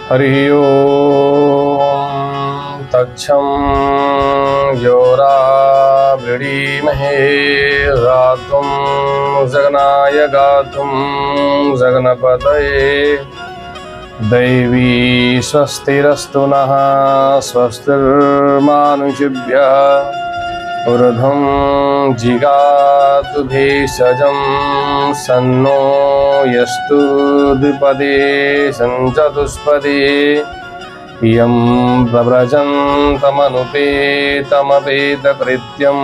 हरि ओम तच्छं योरावृणीमहे गातुं जगनाय गातुं जगन्पतये दैवी स्वस्तिरस्तु नः स्वस्तिर्मानुषिभ्यः ऊर्ध्वं जिगातु भेषजं सन्नो यस्तु द्विपदे सञ्चतुष्पदे यं प्रव्रजन्तमनुपेतमपेतकृत्यं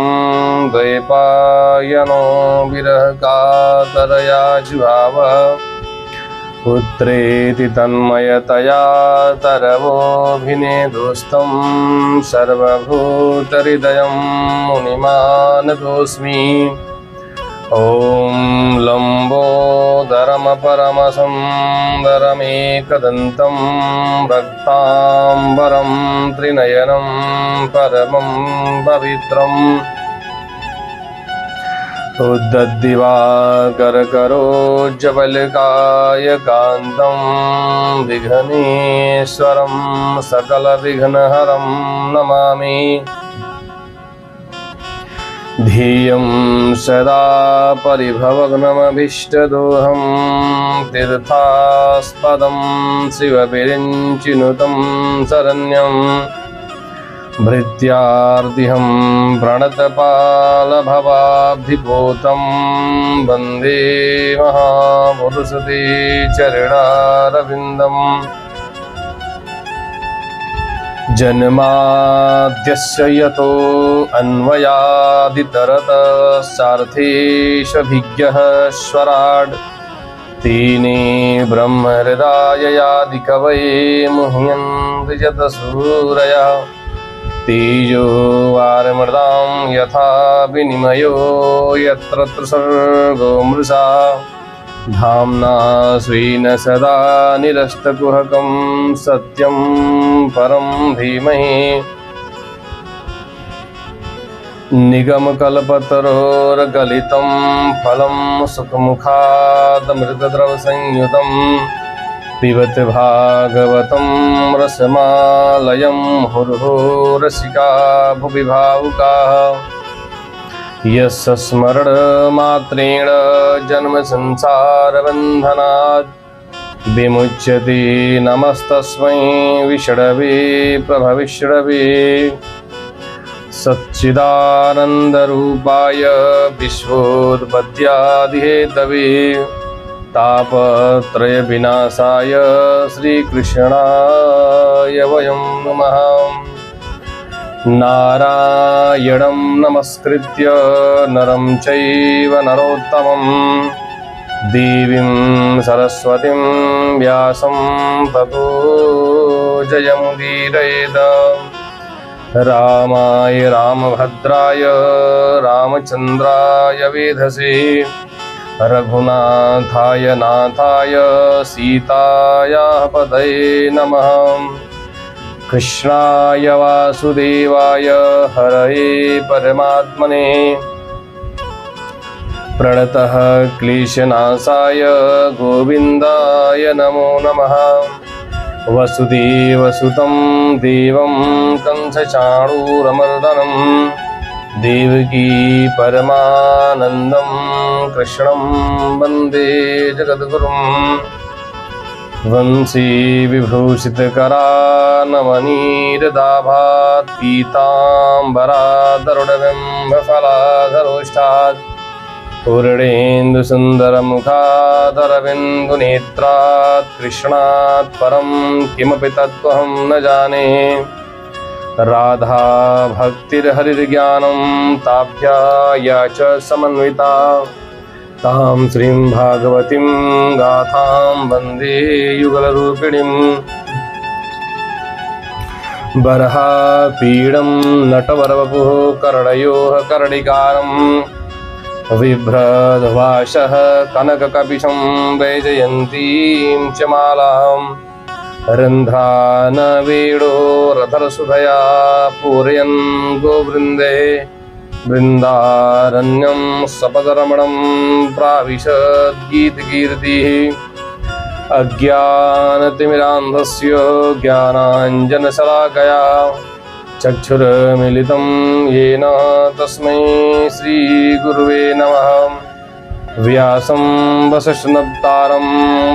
द्वैपायनो विरहकातरया जुहाव पुत्रेति तन्मयतया तरवोऽभिनेदोस्तं सर्वभूतहृदयं मुनिमानतोऽस्मि। ॐ लम्बोदरमपरमसुन्दरमेकदन्तं रक्ताम्बरं त्रिनयनं परमं पवित्रम् उद्धद्दिवाकरकरोज्ज्वलकाय कान्तं विघ्नेश्वरं सकलविघ्नहरं नमामि। धियं सदा परिभवग्नमभीष्टदोहं तीर्थास्पदं शिवविरिञ्चिनुतं शरण्यं भृत्यार्तिहं प्रणतपालभवाब्धिपूतं वन्दे महापुरुषते चरणारविन्दम्। जन्माद्यस्य यतो अन्वयादितरतश्चार्थेष्वभिज्ञः स्वराट् तेने ब्रह्महृदाययादिकवये मुह्यन्ति यतसूरयः तेजो वारिमृदां यथा विनिमयो यत्र त्रिसर्गो मृषा धाम्ना स्वेन सदा निरस्तकुहकं सत्यं परं धीमहि। निगमकल्पतरोर्गलितं फलं सुखमुखादमृतद्रवसंयुतं पिबत भागवतं रसमालयं मुहुर्मुहुः रसिका भुवि भावुकाः यस्य स्मरणमात्रेण जन्मसंसारबन्धनात् विमुच्यते नमस्तस्मै विष्णवे प्रभविष्णवे सच्चिदानन्दरूपाय विश्वोत्पत्त्यादिहेतवे तापत्रयविनाशाय श्रीकृष्णाय वयं नमः। नारायणं नमस्कृत्य नरं चैव नरोत्तमं देवीं सरस्वतीं व्यासं ततो जयमुदीरयेत्। रामाय रामभद्राय रामचन्द्राय वेधसे रघुनाथाय नाथाय सीतायाः पतये नमः। कृष्णाय वासुदेवाय हरये परमात्मने प्रणतः क्लेशनाशाय गोविन्दाय नमो नमः। वसुदेवसुतं देवं कंसचाणूरमर्दनं देवकी परमानन्दं कृष्णं वन्दे जगद्गुरुम्। वंशी विभूषितकरानमनीरदाभात् पीताम्बरादरुडबिम्बफलाधरोष्ठात् पूर्णेन्दुसुन्दरमुखादरबिन्दुनेत्रात् कृष्णात् परं किमपि तत्त्वं न जाने। राधा भक्तिर्हरिर्ज्ञानं ताभ्या च समन्विता तां श्रीं भागवतीं गाथां वन्दे युगलरूपिणीम्। बर्हापीडं नटवरवपुः कर्णयोः कर्णिकारं बिभ्रद्भाषः कनककपिशं वैजयन्तीं च मालां रन्ध्रानवेणो रथरसुधया पूरयन् गोवृन्दे वृन्दारण्यं सपदरमणं प्राविशद्गीतकीर्तिः अज्ञानतिमिरान्धस्य ज्ञानाञ्जनशलाकया चक्षुरुन्मिलितं येन तस्मै श्रीगुरुवे नमः। व्यासं वसिष्ठनप्तारं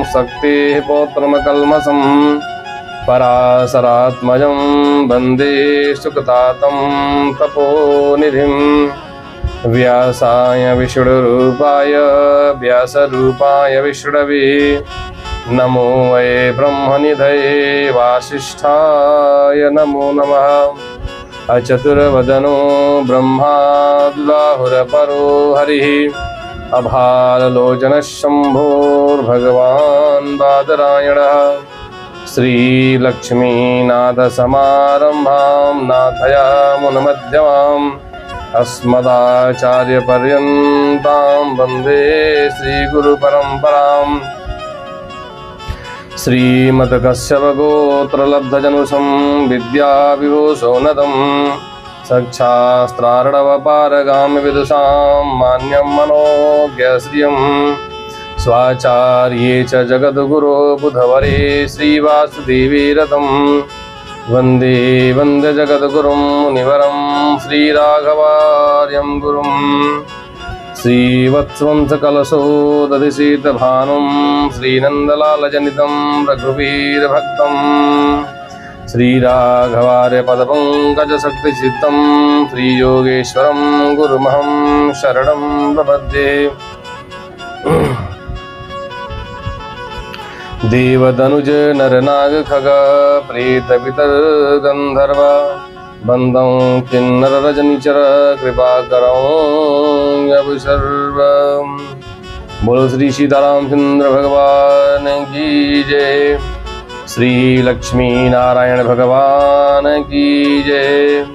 शक्तेः पौत्रमकल्मषं पराशरात्मजं वन्दे सुखतातं तपोनिधिं। व्यासाय विष्णुरूपाय व्यासरूपाय विष्णवे नमो वै ब्रह्मनिधये वासिष्ठाय नमो नमः। अचतुर्वदनो ब्रह्मा द्विबाहुरपरो हरिः अभाललोचनः शम्भोर्भगवान् बादरायणः। श्रीलक्ष्मीनाथसमारम्भां नाथयामुनमध्यमाम् अस्मदाचार्यपर्यन्तां वन्दे श्रीगुरुपरम्पराम्। श्रीमत्कश्यपगोत्रलब्धजनुषं विद्याविभूषोन्नतं सच्छास्त्रार्णवपारगामि विदुषां मान्यं मनोज्ञश्रियं। स्वाचार्ये च जगद्गुरो बुधवरे श्रीवासुदेवरतं वन्दे वन्दे जगद्गुरुं मुनिवरं श्रीराघवार्यं गुरुं। श्रीवत्सवंशकलशोदधिशीतभानुं श्रीनन्दलालजनितं रघुवीरभक्तं श्रीराघवार्यपदपङ्कजशक्तिचित्तं श्रीयोगेश्वरं गुरुमहं शरणं प्रपद्ये। देवदनुज नरनागखग प्रेतपितर्गन्धर्व बंदं किन्नररजनिचर कृपाकरं यवसर्व। बोलो श्री सीतारामचंद्र भगवान की जय। श्री लक्ष्मी नारायण भगवान की जय।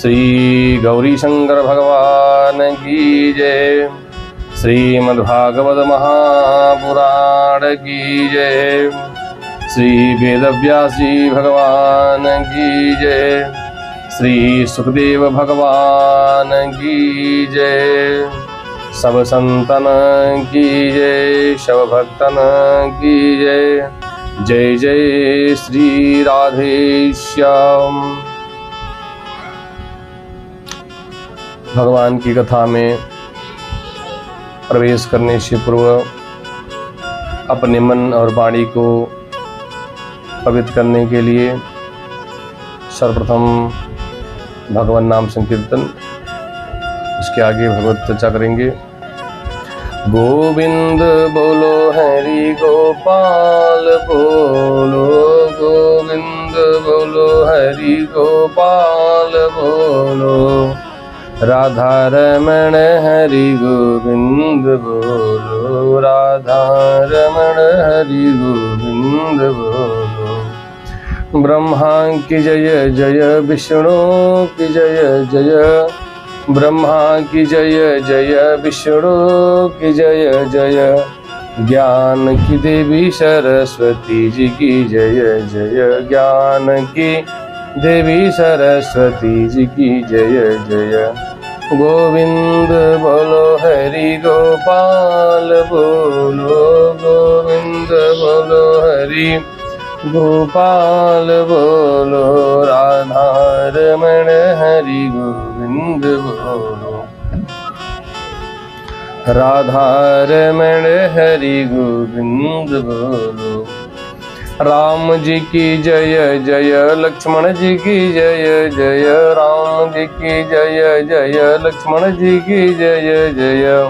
श्री गौरी शंकर भगवान की जय। श्रीमद्भागवत महापुराण की जय। श्री वेदव्यासी भगवान की जय। श्री सुखदेव भगवान की जय। सब संतन की जय, सब भक्तन की जय। जय जय श्री राधे श्याम। भगवान की कथा में प्रवेश करने से पूर्व अपने मन और वाणी को पवित्र करने के लिए सर्वप्रथम भगवान नाम संकीर्तन, उसके आगे भगवत चर्चा करेंगे। गोविंद बोलो हरि गोपाल बोलो, गोविंद बोलो हरि गोपाल बोलो। राधा रमण हरि गोविंद बोलो, राधा रमण हरि गोविंद बोलो। ब्रह्मा की जय जय, विष्णु की जय जय। ब्रह्मा की जय जय, विष्णु की जय जय। ज्ञान की देवी सरस्वती जी की जय जय। ज्ञान की देवी सरस्वती जी की जय जय। गोविंद बोलो हरि गोपाल बोलो, गोविंद बोलो हरि गोपाल बोलो। राधा रमण हरि गोविंद बोलो, राधा रमण हरि गोविंद बोलो। राम जी की जय जय, लक्ष्मण जी की जय जय। राम जी की जय जय, लक्ष्मण जी की जय जय।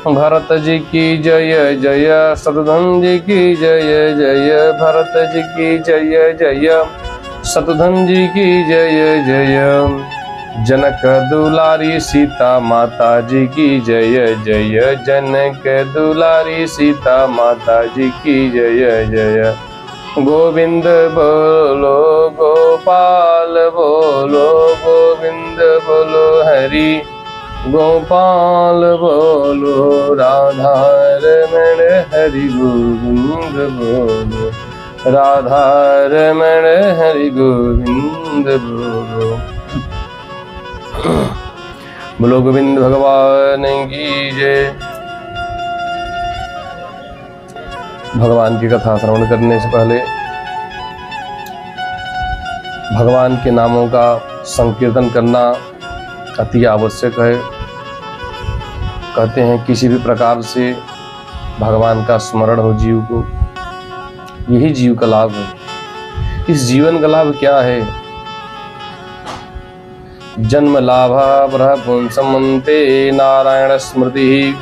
भरत जी की जय जय, शत्रुघ्न जी की जय जय। भरत जी की जय जय, शत्रुघ्न जी की जय जय। जनक दुलारी सीता माता जी की जय जय। जनक दुलारी सीता माता जी की जय जय। गोविंद बोलो गोपाल बोलो, गोविंद बोलो हरि गोपाल बोलो। राधा रमण हरि गोविंद बोलो, राधा रमण हरि गोविंद बोलो। बोलो गोविंद भगवान की जय। भगवान की कथा श्रवण करने से पहले भगवान के नामों का संकीर्तन करना अति आवश्यक है। कहते हैं किसी भी प्रकार से भगवान का स्मरण हो जीव को, यही जीव का लाभ है। इस जीवन का लाभ क्या है? जन्म लाभा ब्रह पुंसमन्ते नारायण स्मृति।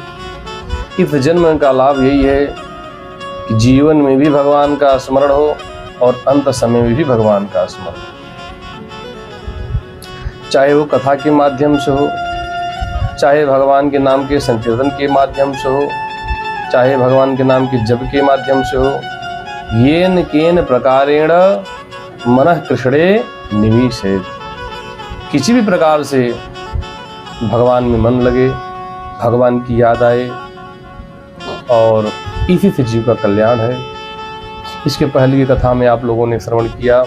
इस जन्म का लाभ यही है कि जीवन में भी भगवान का स्मरण हो और अंत समय में भी भगवान का स्मरण, चाहे वो कथा के माध्यम से हो, चाहे भगवान के नाम के संकीर्तन के माध्यम से हो, चाहे भगवान के नाम के जप के माध्यम से हो। येन केन प्रकारेण मनः कृष्णे निवेशेत। किसी भी प्रकार से भगवान में मन लगे, भगवान की याद आए, और इसी से जीव का कल्याण है। इसके पहले की कथा में आप लोगों ने श्रवण किया,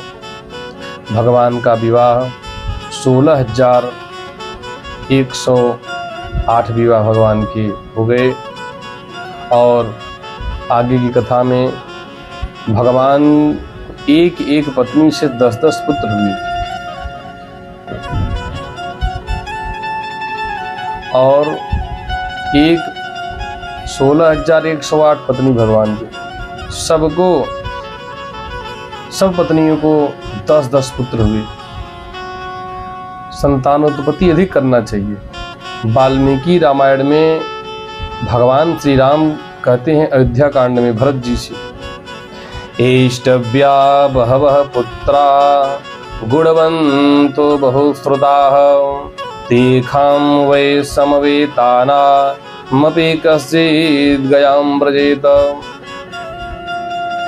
भगवान का विवाह 16,108 विवाह भगवान के हो गए। और आगे की कथा में भगवान एक एक पत्नी से 10-10 पुत्र हुए, और 16,108 पत्नी भगवान की, सब पत्नियों को 10-10 पुत्र हुए। संतानोत्पत्ति अधिक करना चाहिए। वाल्मीकि रामायण में भगवान श्री राम कहते हैं अयोध्या कांड में भरत जी से, एष्टव्या बहवः पुत्रा गुणवन्तो बहुश्रुताः तेषां वै समवेतानामपि कश्चित् गयां व्रजेत।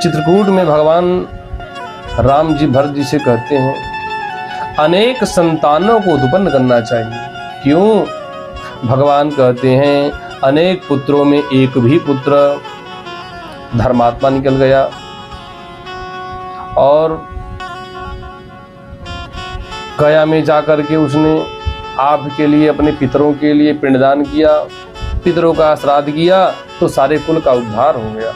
चित्रकूट में भगवान राम जी भरत जी से कहते हैं अनेक संतानों को उत्पन्न करना चाहिए। क्यों? भगवान कहते हैं अनेक पुत्रों में एक भी पुत्र धर्मात्मा निकल गया, और गया में जाकर के उसने आपके लिए, अपने पितरों के लिए पिंडदान किया, पितरों का श्राद्ध किया, तो सारे कुल का उद्धार हो गया।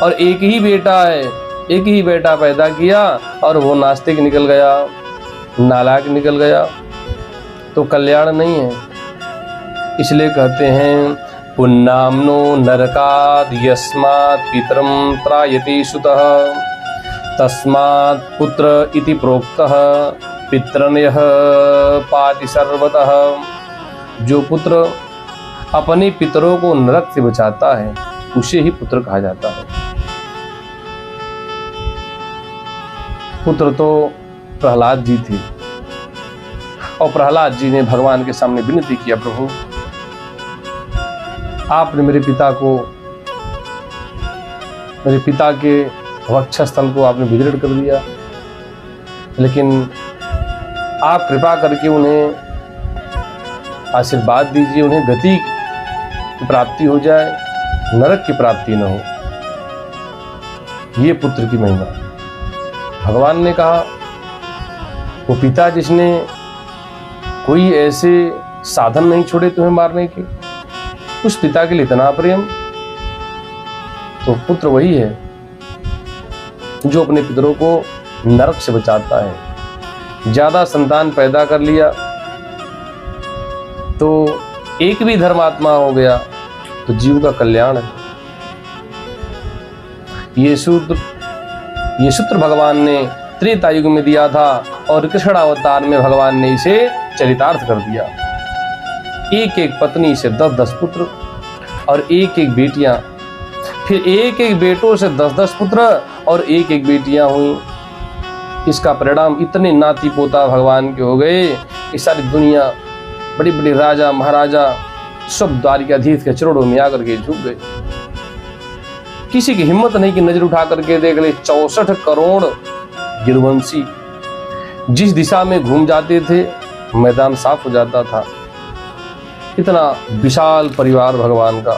और एक ही बेटा है, एक ही बेटा पैदा किया और वो नास्तिक निकल गया, नालायक निकल गया, तो कल्याण नहीं है। इसलिए कहते हैं पुन्नाम्नो नरकाद यस्मात् पितरं त्रायते सुतः तस्मात् पुत्र इति प्रोक्तः पितरन्यः पाति सर्वतः। जो पुत्र अपने पितरों को नरक से बचाता है उसे ही पुत्र कहा जाता है। पुत्र तो प्रहलाद जी थे, और प्रहलाद जी ने भगवान के सामने विनती किया, प्रभु आपने मेरे पिता के वक्षस्थल को आपने विदीर्ण कर दिया, लेकिन आप कृपा करके उन्हें आशीर्वाद दीजिए, उन्हें गति की प्राप्ति हो जाए, नरक की प्राप्ति न हो। ये पुत्र की महिमा। भगवान ने कहा वो पिता जिसने कोई ऐसे साधन नहीं छोड़े तुम्हें मारने के, उस पिता के लिए इतना प्रेम, तो पुत्र वही है जो अपने पितरों को नरक से बचाता है। ज्यादा संतान पैदा कर लिया तो एक भी धर्मात्मा हो गया तो जीव का कल्याण है। ये सूत्र भगवान ने त्रेता युग में दिया था, और कृष्ण अवतार में भगवान ने इसे चरितार्थ कर दिया। एक एक पत्नी से 10-10 पुत्र, और एक एक बेटियां, फिर एक एक बेटों से 10-10 पुत्र और एक एक बेटियां हुई। इसका परिणाम इतने नाती पोता भगवान के हो गए कि सारी दुनिया, बड़ी बड़ी राजा महाराजा सब द्वारिकाधीश के चरणों में आकर के झुक गए। किसी की हिम्मत नहीं कि नजर उठा करके देख ले। 64 करोड़ गिरवंशी जिस दिशा में घूम जाते थे मैदान साफ हो जाता था। इतना विशाल परिवार भगवान का।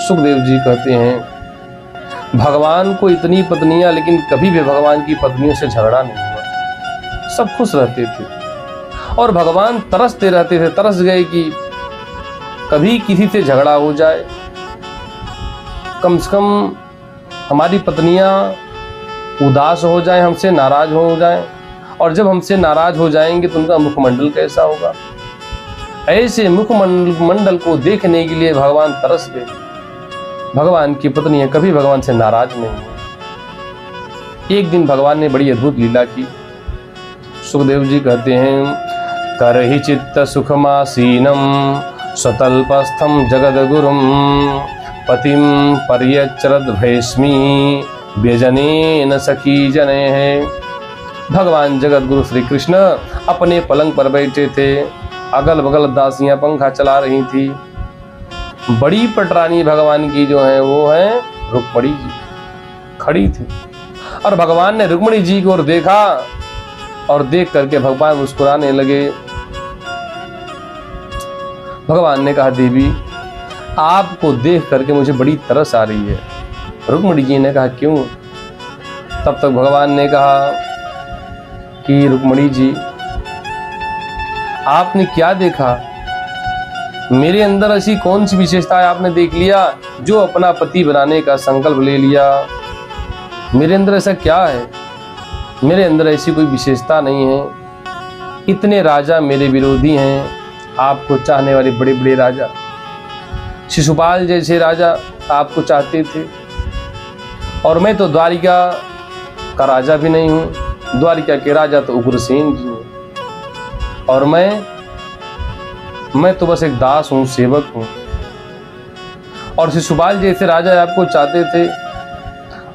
सुखदेव जी कहते हैं भगवान को इतनी पत्नियां, लेकिन कभी भी भगवान की पत्नियों से झगड़ा नहीं हुआ, सब खुश रहते थे। और भगवान तरसते रहते थे, तरस गए कि कभी किसी से झगड़ा हो जाए। कम से कम हमारी पत्नियां उदास हो जाएं, हमसे नाराज हो जाएं, और जब हमसे नाराज हो जाएंगे तो उनका मुखमंडल कैसा होगा। ऐसे मुखमंडल को देखने के लिए भगवान तरस गए। भगवान की पत्नियां कभी भगवान से नाराज नहीं हुई। एक दिन भगवान ने बड़ी अद्भुत लीला की। सुखदेव जी कहते हैं, करहि चित्त सुखमासीनम स्वतल्पस्थम जगद्गुरुम पतिम पर्यचरद भैष्मी व्यजनेन सखी जने है। भगवान जगत गुरु श्री कृष्ण अपने पलंग पर बैठे थे। अगल बगल दासियां पंखा चला रही थी। बड़ी पटरानी भगवान की जो है वो है रुक्मणी जी खड़ी थी, और भगवान ने रुक्मणी जी को देखा और देख करके भगवान मुस्कुराने लगे। भगवान ने कहा, देवी आपको देख करके मुझे बड़ी तरस आ रही है। रुक्मणी जी ने कहा, क्यों? तब तक भगवान ने कहा कि रुक्मणी जी आपने क्या देखा? मेरे अंदर ऐसी कौन सी विशेषता है आपने देख लिया जो अपना पति बनाने का संकल्प ले लिया? मेरे अंदर ऐसा क्या है? मेरे अंदर ऐसी कोई विशेषता नहीं है। इतने राजा मेरे विरोधी हैं, आपको चाहने वाले बड़े बड़े राजा, शिशुपाल जैसे राजा आपको चाहते थे, और मैं तो द्वारिका का राजा भी नहीं हूँ। द्वारिका के राजा तो उग्रसेन जी हैं, और मैं तो बस एक दास हूँ, सेवक हूँ। और शिशुपाल जैसे राजा आपको चाहते थे,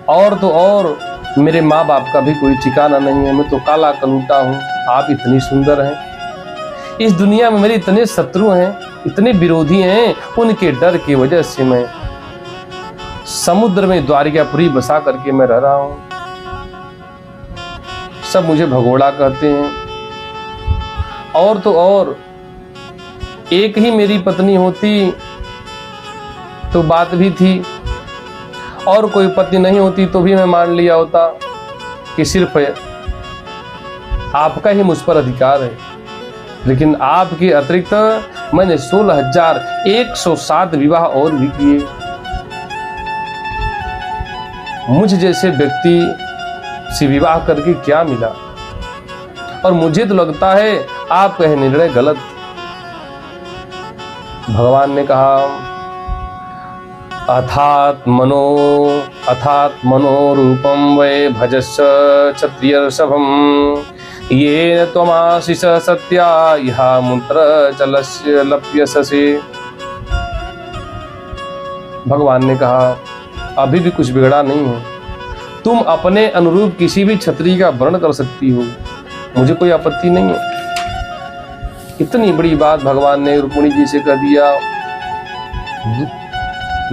और तो और मेरे माँ बाप का भी कोई ठिकाना नहीं है। मैं तो काला कलूटा हूँ, आप इतनी सुंदर हैं। इस दुनिया में मेरे इतने शत्रु हैं, इतने विरोधी हैं, उनके डर की वजह से मैं समुद्र में द्वारिकापुरी बसा करके मैं रह रहा हूँ। सब मुझे भगोड़ा कहते हैं। और तो और एक ही मेरी पत्नी होती तो बात भी थी, और कोई पत्नी नहीं होती तो भी मैं मान लिया होता कि सिर्फ आपका ही मुझ पर अधिकार है। लेकिन आपके अतिरिक्त मैंने 16,107 विवाह और भी किए। मुझ जैसे व्यक्ति से विवाह करके क्या मिला? और मुझे तो लगता है आपका यह निर्णय गलत। भगवान ने कहा, अथात मनो रूपम वै भजस्य क्षत्रियर्षभम ये त्वमाशिष सत्या यहा मूत्र चलस्य लप्यससे। भगवान ने कहा, अभी भी कुछ बिगड़ा नहीं है। तुम अपने अनुरूप किसी भी क्षत्रिय का वर्ण कर सकती हो, मुझे कोई आपत्ति नहीं है। इतनी बड़ी बात भगवान ने रुक्मिणी जी से कह दिया।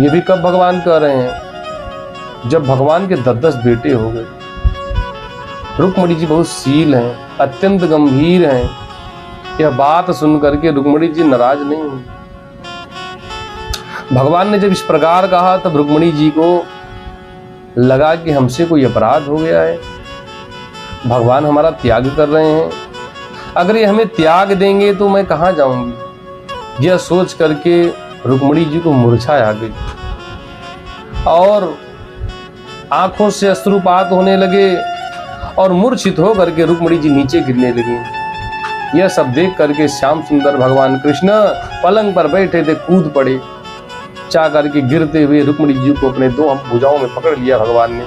ये भी कब भगवान कह रहे हैं? जब भगवान के 10-10 बेटे हो गए। रुक्मिणी जी बहुत शील हैं, अत्यंत गंभीर हैं। यह बात सुन करके रुक्मिणी जी नाराज नहीं हुई। भगवान ने जब इस प्रकार कहा तब रुक्मिणी जी को लगा कि हमसे कोई अपराध हो गया है, भगवान हमारा त्याग कर रहे हैं। अगर ये हमें त्याग देंगे तो मैं कहाँ जाऊंगी? यह सोच करके रुक्मिणी जी को मूर्छा आ गई और आंखों से अश्रुपात होने लगे, और मूर्छित होकर के रुक्मिणी जी नीचे गिरने लगी। यह सब देख करके श्याम सुंदर भगवान कृष्ण पलंग पर बैठे थे, कूद पड़े। चाह करके गिरते हुए रुक्मिणी जी को अपने 2 भुजाओं में पकड़ लिया भगवान ने।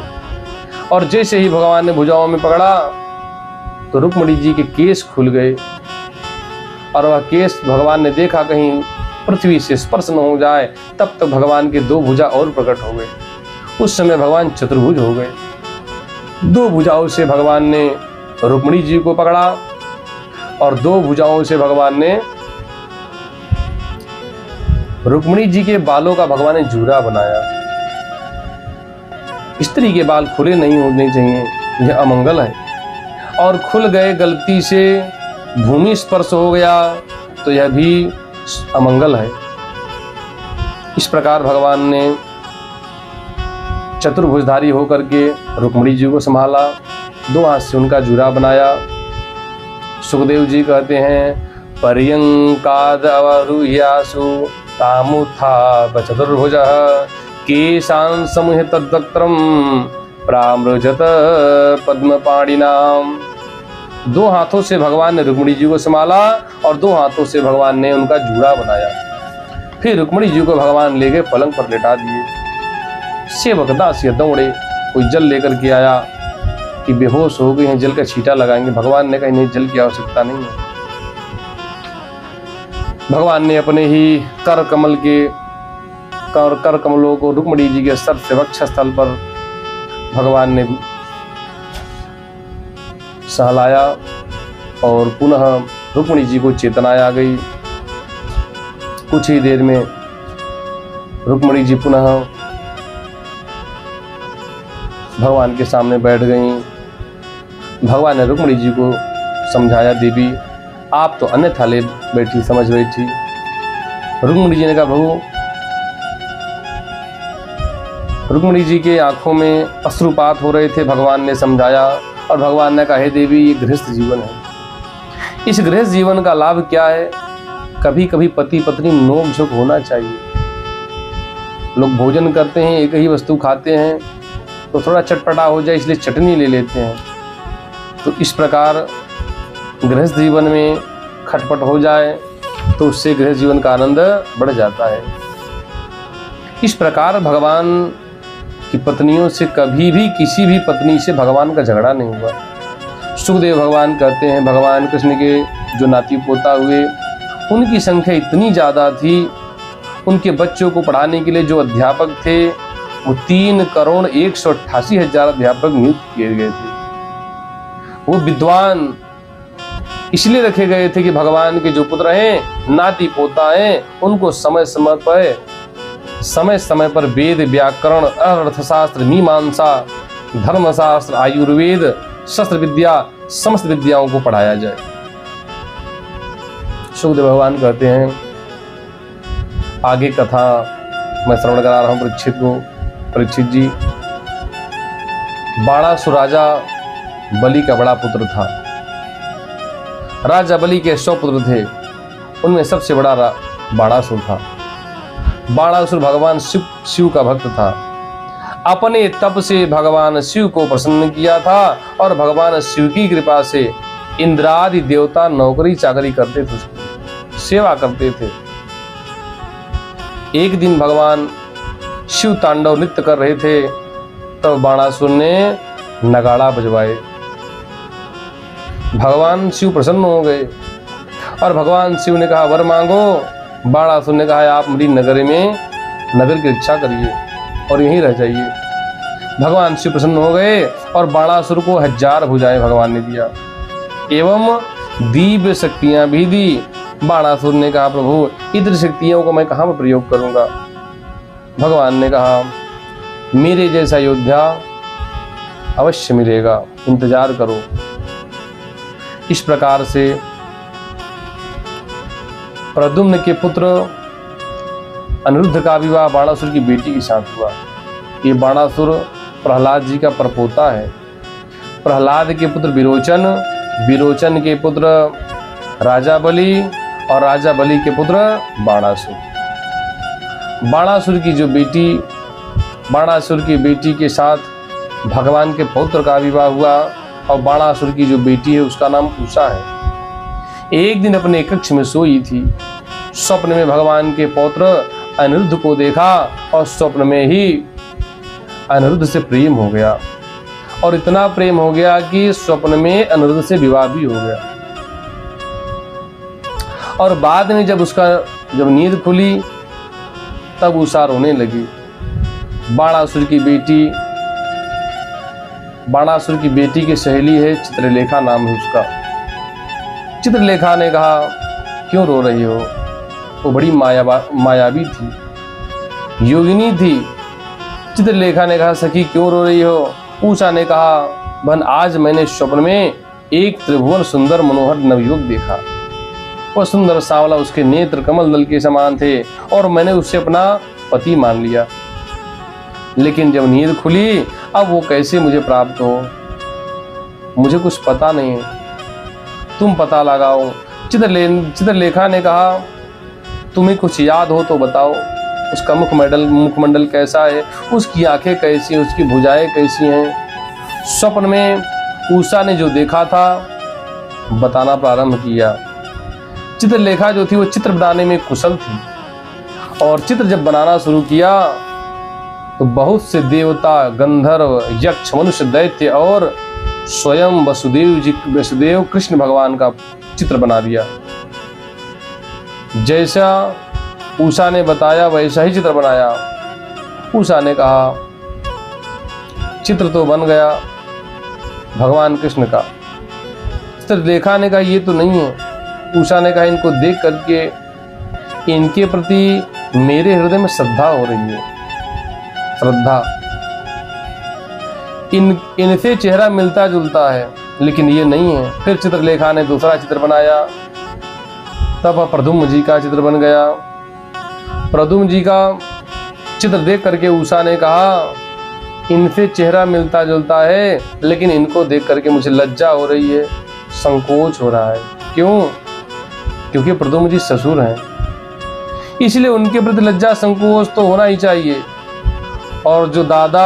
और जैसे ही भगवान ने भुजाओं में पकड़ा तो रुक्मिणी जी के केस खुल गए, और वह केस भगवान ने देखा कहीं पृथ्वी से स्पर्श न हो जाए, तब तक भगवान के 2 भुजा और प्रकट हो गए। उस समय भगवान चतुर्भुज हो गए। 2 भुजाओं से भगवान ने रुक्मिणी जी को पकड़ा, और 2 भुजाओं से भगवान ने रुक्मिणी जी के बालों का भगवान ने जूरा बनाया। स्त्री के बाल खुले नहीं होने चाहिए, यह अमंगल है। और खुल गए, गलती से भूमि स्पर्श हो गया तो यह भी अमंगल है। इस प्रकार भगवान ने चतुर्भुजधारी होकर के रुक्मिणी जी को संभाला, 2 हाथ से उनका जूरा बनाया। सुखदेव जी कहते हैं, पर्यंकाद अवरुह्यासु तामुत्था चतुर्भुजः केशान समूह तद्वक्त्रम प्रामृजत पद्मपाणिनाम। 2 हाथों से भगवान ने रुक्मिणी जी को संभाला और 2 हाथों से भगवान ने उनका जूड़ा बनाया। फिर रुक्मिणी जी को भगवान ले गए पलंग पर लेटा दिए। सेवक दास ये दौड़े, कोई जल लेकर के आया कि बेहोश हो गए हैं, जल का छींटा लगाएंगे। भगवान ने कहा नहीं, जल की आवश्यकता नहीं है। भगवान ने अपने ही कर कमलों को रुक्मिणी जी के सर से वक्षस्थल पर भगवान ने सहलाया और पुनः रुक्मिणी जी को चेतनाएं आ गई। कुछ ही देर में रुक्मिणी जी पुनः भगवान के सामने बैठ गईं। भगवान ने रुक्मिणी जी को समझाया, देवी आप तो अन्यथा ले बैठी समझ बैठी। रुक्मिणी जी ने कहा, प्रभु रुक्मिणी जी के आंखों में अश्रुपात हो रहे थे। भगवान ने समझाया और भगवान ने कहा, हे देवी ये गृहस्थ जीवन है, इस गृहस्थ जीवन का लाभ क्या है? कभी कभी पति पत्नी नोक झोंक होना चाहिए। लोग भोजन करते हैं, एक ही वस्तु खाते हैं तो थोड़ा चटपटा हो जाए इसलिए चटनी ले लेते हैं। तो इस प्रकार गृहस्थ जीवन में खटपट हो जाए तो उससे गृहस्थ जीवन का आनंद बढ़ जाता है। इस प्रकार भगवान की पत्नियों से कभी भी किसी भी पत्नी से भगवान का झगड़ा नहीं हुआ। सुखदेव भगवान कहते हैं, भगवान कृष्ण के जो नाती पोता हुए उनकी संख्या इतनी ज़्यादा थी, उनके बच्चों को पढ़ाने के लिए जो अध्यापक थे वो 3,188,000 अध्यापक नियुक्त किए गए थे। वो विद्वान इसलिए रखे गए थे कि भगवान के जो पुत्र हैं, नाती पोता हैं, उनको समय समय पर वेद, व्याकरण, अर्थशास्त्र, मीमांसा, धर्मशास्त्र, आयुर्वेद, शस्त्र विद्या, समस्त विद्याओं को पढ़ाया जाए। सुखदेव भगवान कहते हैं, आगे कथा मैं श्रवण करा रहा हूं परीक्षित जी। बाणासुर राजा बलि का बड़ा पुत्र था। राजा बलि के 100 पुत्र थे, उनमें सबसे बड़ा बाणासुर था। बाणासुर भगवान शिव का भक्त था। अपने तप से भगवान शिव को प्रसन्न किया था और भगवान शिव की कृपा से इंद्रादि देवता नौकरी चाकरी करते थे, सेवा करते थे। एक दिन भगवान शिव तांडव नृत्य कर रहे थे, तब बाणासुर ने नगाड़ा बजवाए। भगवान शिव प्रसन्न हो गए और भगवान शिव ने कहा, वर मांगो। बाणासुर ने कहा, आप मेरी नगर की रक्षा करिए और यहीं रह जाइए। भगवान शिव प्रसन्न हो गए और बाणासुर को 1000 भुजाएं भगवान ने दिया एवं दिव्य शक्तियां भी दी। बाणासुर ने कहा, प्रभु इतनी शक्तियों को मैं कहाँ पर प्रयोग करूंगा? भगवान ने कहा, मेरे जैसा योद्धा अवश्य मिलेगा, इंतजार करो। इस प्रकार से प्रद्युम्न के पुत्र अनिरुद्ध का विवाह बाणासुर की बेटी के साथ हुआ। ये बाणासुर प्रहलाद जी का परपोता है। प्रहलाद के पुत्र विरोचन, विरोचन के पुत्र राजा बलि और राजा बलि के पुत्र बाणासुर। बाणासुर की बेटी के साथ भगवान के पौत्र का विवाह हुआ और बाणासुर की जो बेटी है उसका नाम उषा है। एक दिन अपने कक्ष में सोई थी, स्वप्न में भगवान के पौत्र अनिरुद्ध को देखा और स्वप्न में ही अनिरुद्ध से प्रेम हो गया और इतना प्रेम हो गया कि स्वप्न में अनिरुद्ध से विवाह भी हो गया। और बाद में जब नींद खुली तब उषा रोने लगी। बाणासुर की बेटी की सहेली है, चित्रलेखा नाम है उसका। चित्रलेखा ने कहा, क्यों रो रही हो? वो बड़ी मायावी थी, योगिनी थी। चित्रलेखा ने कहा, सखी क्यों रो रही हो? उषा ने कहा, बहन आज मैंने स्वप्न में एक त्रिभुवन सुंदर मनोहर नवयुवक देखा। वह सुंदर सांवला, उसके नेत्र कमल दल के समान थे और मैंने उससे अपना पति मान लिया। लेकिन जब नींद खुली अब वो कैसे मुझे प्राप्त हो, मुझे कुछ पता नहीं, तुम पता लगाओ। चित्रलेखा ने कहा, तुम्हें कुछ याद हो तो बताओ। उसका मुखमंडल कैसा है, उसकी आंखें कैसी हैं, उसकी भुजाएं कैसी हैं। स्वप्न में उषा ने जो देखा था बताना प्रारंभ किया। चित्रलेखा जो थी वो चित्र बनाने में कुशल थी, और चित्र जब बनाना शुरू किया तो बहुत से देवता, गंधर्व, यक्ष, मनुष्य, दैत्य और स्वयं वसुदेव कृष्ण भगवान का चित्र बना दिया। जैसा उषा ने बताया वैसा ही चित्र बनाया। उषा ने कहा चित्र तो बन गया भगवान कृष्ण का। चित्रलेखा ने कहा ये तो नहीं है। उषा ने कहा इनको देख करके इनके प्रति मेरे हृदय में श्रद्धा हो रही है, श्रद्धा। इनसे चेहरा मिलता जुलता है, लेकिन ये नहीं है। फिर चित्रलेखा ने दूसरा चित्र बनाया, तब प्रद्युम्न जी का चित्र बन गया। प्रद्युम्न जी का चित्र देख करके उषा ने कहा इनसे चेहरा मिलता जुलता है, लेकिन इनको देख करके मुझे लज्जा हो रही है, संकोच हो रहा है। क्यों? क्योंकि प्रद्युम्न जी ससुर हैं, इसलिए उनके प्रति लज्जा संकोच तो होना ही चाहिए। और जो दादा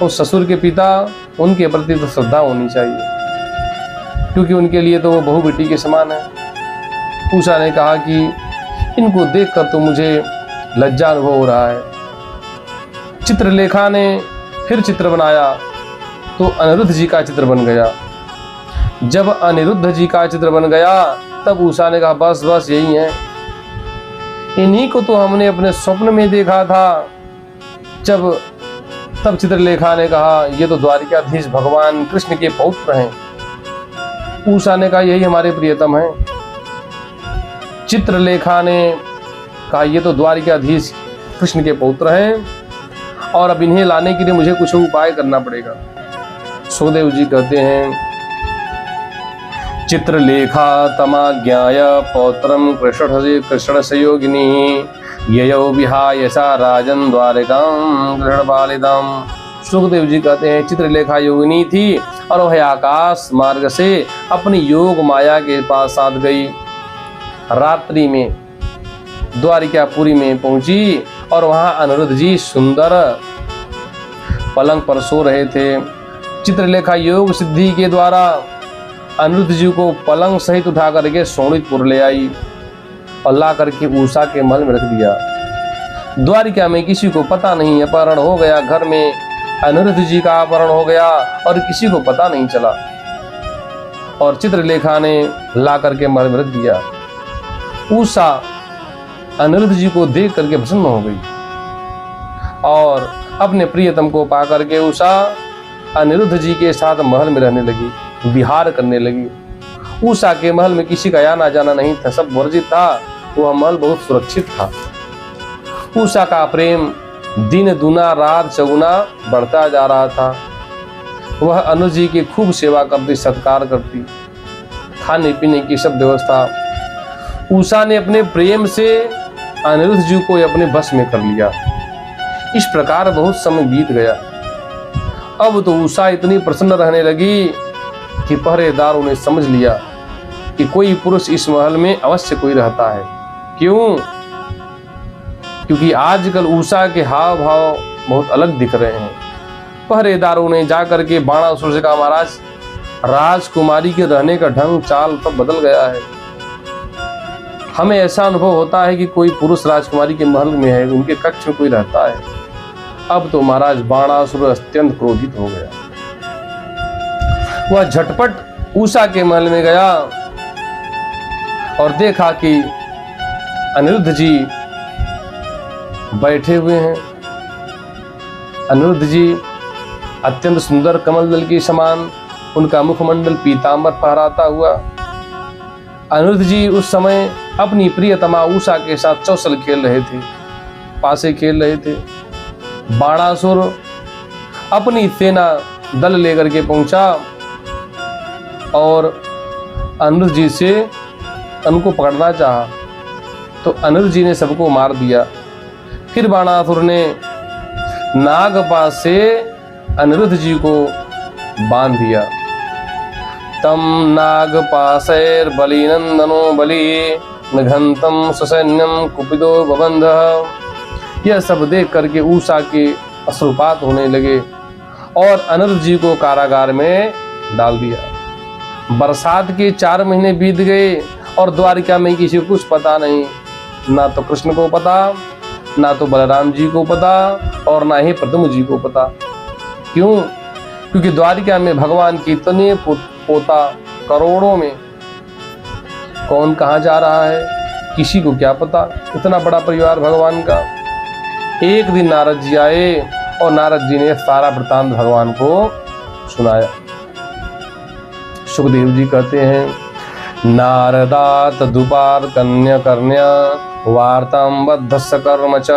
और ससुर के पिता, उनके प्रति तो श्रद्धा होनी चाहिए, क्योंकि उनके लिए तो वो बहू बेटी के समान है। उषा ने कहा कि इनको देखकर तो मुझे लज्जा अनुभव हो रहा है। चित्रलेखा ने फिर चित्र बनाया तो अनिरुद्ध जी का चित्र बन गया। जब अनिरुद्ध जी का चित्र बन गया तब उषा ने कहा बस बस यही है, इन्हीं को तो हमने अपने स्वप्न में देखा था। तब चित्रलेखा ने कहा ये तो द्वारिकाधीश भगवान कृष्ण के पौत्र हैं। उषा ने कहा यही हमारे प्रियतम हैं। चित्रलेखा ने कहा ये तो द्वारिकाधीश कृष्ण के पौत्र हैं, और अब इन्हें लाने के लिए मुझे कुछ उपाय करना पड़ेगा। सुखदेव जी कहते हैं चित्रलेखा तमाज्ञाय पौत्रम कृष्णस्य योगिनी ययौ विहाय सा राजन द्वारिकां कृष्णपालितां। सुखदेव जी कहते हैं चित्रलेखा योगिनी थी और वह आकाश मार्ग से अपनी योग माया के पास साथ गई। रात्रि में द्वारिकापुरी में पहुंची और वहां अनिरुद्ध जी सुंदर पलंग पर सो रहे थे। चित्रलेखा योग सिद्धि के द्वारा अनिरुद्ध जी को पलंग सहित उठा करके शोणितपुर ले आई और ला करके उषा के महल में रख दिया। द्वारिका में किसी को पता नहीं, अपहरण हो गया। घर में अनिरुद्ध जी का अपहरण हो गया और किसी को पता नहीं चला, और चित्रलेखा ने ला करके महल में रख दिया। उषा अनिरुद्ध जी को देख करके प्रसन्न हो गई और अपने प्रियतम को पा करके उषा अनिरुद्ध जी के साथ महल में रहने लगी, विहार करने लगी। उषा के महल में किसी का आना जाना नहीं था, सब वर्जित था। वह महल बहुत सुरक्षित था। उषा का प्रेम दिन दुना रात चौगुना बढ़ता जा रहा था। वह अनिरुद्ध जी की खूब सेवा करती, सत्कार करती, खाने पीने की सब व्यवस्था। उषा ने अपने प्रेम से अनिरुद्ध जी को अपने बस में कर लिया। इस प्रकार बहुत समय बीत गया। अब तो उषा इतनी प्रसन्न रहने लगी कि पहरेदारों ने समझ लिया कि कोई पुरुष इस महल में अवश्य कोई रहता है। क्यों? क्योंकि आजकल उषा के हाव भाव बहुत अलग दिख रहे हैं। पहरेदारों ने जाकर के बाणासुर से कहा महाराज, राजकुमारी के रहने का ढंग चाल सब बदल गया है। हमें ऐसा अनुभव होता है कि कोई पुरुष राजकुमारी के महल में है, उनके कक्ष में कोई रहता है। अब तो महाराज बाणासुर अत्यंत क्रोधित हो गया। वह झटपट उषा के महल में गया और देखा कि अनिरुद्ध जी बैठे हुए हैं। अनिरुद्ध जी अत्यंत सुंदर कमल दल के समान, उनका मुखमंडल पीतांबर फहराता हुआ। अनिरुद्ध जी उस समय अपनी प्रियतमा उषा के साथ चौसल खेल रहे थे, पासे खेल रहे थे। बाणासुर अपनी सेना दल लेकर के पहुंचा और अनिरुद्ध जी से उनको पकड़ना चाहा, तो अनिरुद्ध जी ने सबको मार दिया। फिर बाणासुर ने नागपाश से अनिरुद्ध जी को बांध दिया। तम नागपाशैर बलिनंदनो बलि निघंतम ससैन्यम कुपितो बबंध यह सब देख करके उषा के अश्रुपात होने लगे और अनिरुद्ध जी को कारागार में डाल दिया। बरसात के 4 महीने बीत गए और द्वारिका में किसी को कुछ पता नहीं, ना तो कृष्ण को पता, ना तो बलराम जी को पता और ना ही प्रद्युम्न जी को पता। क्यों? क्योंकि द्वारिका में भगवान की इतने पोता करोड़ों में, कौन कहाँ जा रहा है किसी को क्या पता। इतना बड़ा परिवार भगवान का। एक दिन नारद जी आए और नारद जी ने सारा वृतांत भगवान को सुनाया। सुखदेव जी कहते हैं, नारदात दुपार कन्या कर्ण्या वार्तां बद्धस्य कर्म च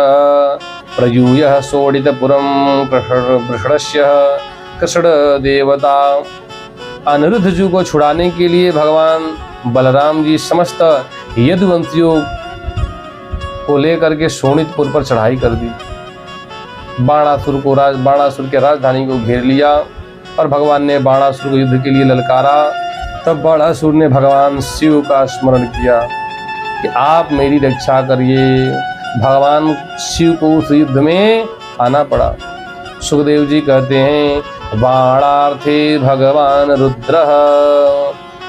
प्रयूयः सोडितपुरं कृष्णस्य कृष्ण देवता। अनिरुद्ध जी को छुड़ाने के लिए भगवान बलराम जी समस्त यदुवंशियों को लेकर के शोणितपुर पर चढ़ाई कर दी। बाणासुर के राजधानी को घेर लिया और भगवान ने बाणासुर को युद्ध के लिए ललकारा। तब बाणासुर ने भगवान शिव का स्मरण किया कि आप मेरी रक्षा करिए। भगवान शिव को उस युद्ध में आना पड़ा। सुखदेव जी कहते हैं, बाणार्थे भगवान रुद्रः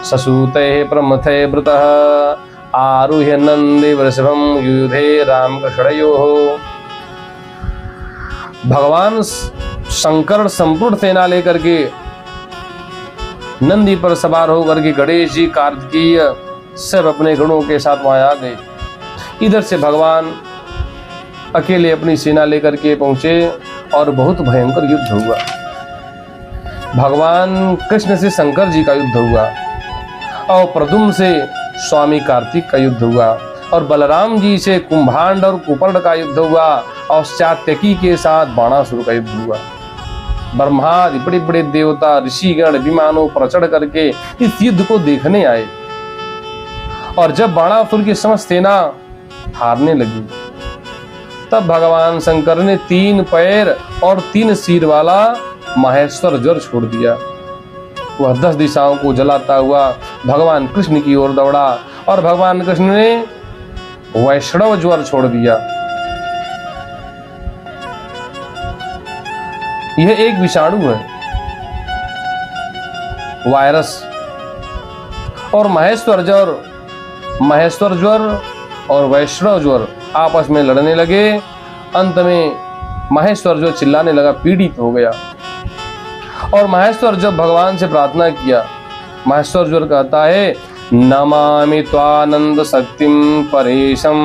ससूते प्रमथे वृतः आरुह्य नंदे वृषभम युधे रामकृष्णयोः। भगवान शंकर संपूर्ण सेना लेकर के नंदी पर सवार होकर के गणेश जी, कार्तिकेय सब अपने गणों के साथ वहां आ गए। इधर से भगवान अकेले अपनी सेना लेकर के पहुंचे और बहुत भयंकर युद्ध हुआ। भगवान कृष्ण से शंकर जी का युद्ध हुआ और प्रद्युम्न से स्वामी कार्तिक का युद्ध हुआ और बलराम जी से कुंभांड और कुपर्ण का युद्ध हुआ और सात्यकी के साथ बाणासुर का युद्ध हुआ। ब्रह्मादि बड़े बड़े देवता ऋषिगण विमानों पर चढ़ करके इस युद्ध को देखने आए और जब बाणासुर की समस्त सेना हारने लगी तब भगवान शंकर ने 3 पैर और 3 सिर वाला महेश्वर ज्वर छोड़ दिया। वह 10 दिशाओं को जलाता हुआ भगवान कृष्ण की ओर दौड़ा और भगवान कृष्ण ने वैष्णव ज्वर छोड़ दिया। यह एक विषाणु है, वायरस। और महेश्वर ज्वर और वैष्णव ज्वर आपस में लड़ने लगे। अंत में महेश्वर ज्वर चिल्लाने लगा, पीड़ित हो गया। और महेश्वर जब भगवान से प्रार्थना किया, महेश्वर ज्वर कहता है, नमामि त्वानंद शक्तिं परेशं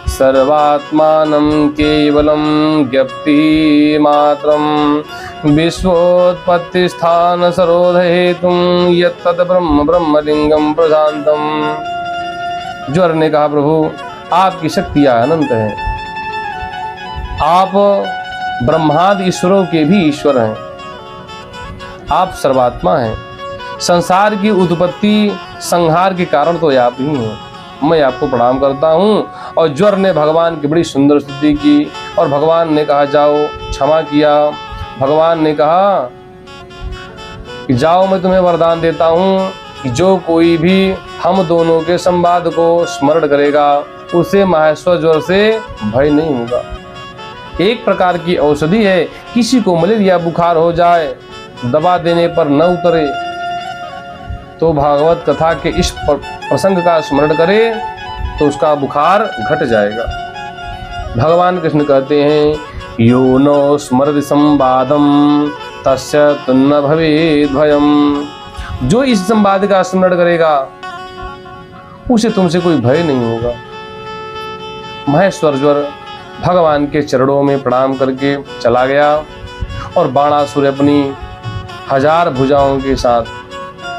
सर्वात्मानं केवलं ज्ञप्ति मात्रं विश्वोत्पत्ति स्थान सरोध हेतुं यत्तद् ब्रह्म ब्रह्मलिंगं प्रशांतम्। ज्वर ने कहा, प्रभु आपकी शक्तियां अनंत हैं, आप ब्रह्मादि ईश्वरों के भी ईश्वर हैं, आप सर्वात्मा हैं। संसार की उत्पत्ति संहार के कारण तो आप ही हैं। मैं आपको प्रणाम करता हूँ। और ज्वर ने भगवान की बड़ी सुंदर स्तुति की और भगवान ने कहा, जाओ, क्षमा किया। भगवान ने कहा कि जाओ, मैं तुम्हें वरदान देता हूँ कि जो कोई भी हम दोनों के संवाद को स्मरण करेगा उसे महेश्वर ज्वर से भय नहीं होगा। एक प्रकार की औषधि है, किसी को मलेरिया बुखार हो जाए, दवा देने पर न उतरे तो भागवत कथा के इस प्रसंग का स्मरण करे तो उसका बुखार घट जाएगा। भगवान कृष्ण कहते हैं, यो नो स्मरति संवादम तस्य तन्न भवेद भयम। जो इस संवाद का स्मरण करेगा उसे तुमसे कोई भय नहीं होगा। महेश्वर ज्वर भगवान के चरणों में प्रणाम करके चला गया और बाणासुर अपनी 1000 भुजाओं के साथ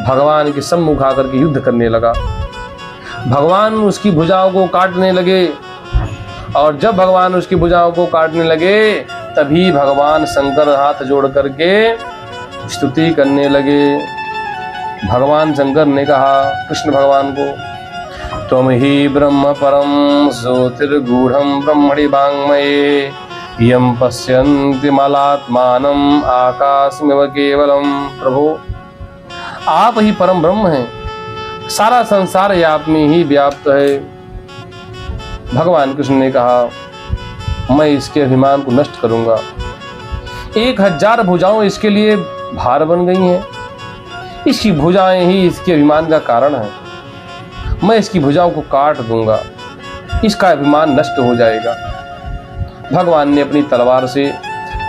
भगवान के सम्मुख आकर के युद्ध करने लगा। भगवान उसकी भुजाओं को काटने लगे और जब भगवान उसकी भुजाओं को काटने लगे तभी भगवान शंकर हाथ जोड़ करके स्तुति करने लगे। भगवान शंकर ने कहा कृष्ण भगवान को, त्वं हि ब्रह्म परम ज्योतिर्गूढ़ं ब्रह्मणि वाङ्मये यं पश्यन्ति मलात्मानम् आकाशमिव केवलम। प्रभु आप ही परम ब्रह्म हैं, सारा संसार आप में ही व्याप्त है। भगवान कृष्ण ने कहा मैं इसके अभिमान को नष्ट करूंगा। 1000 भुजाओं इसके लिए भार बन गई हैं। इसकी भुजाएं ही इसके अभिमान का कारण है। मैं इसकी भुजाओं को काट दूंगा, इसका अभिमान नष्ट हो जाएगा। भगवान ने अपनी तलवार से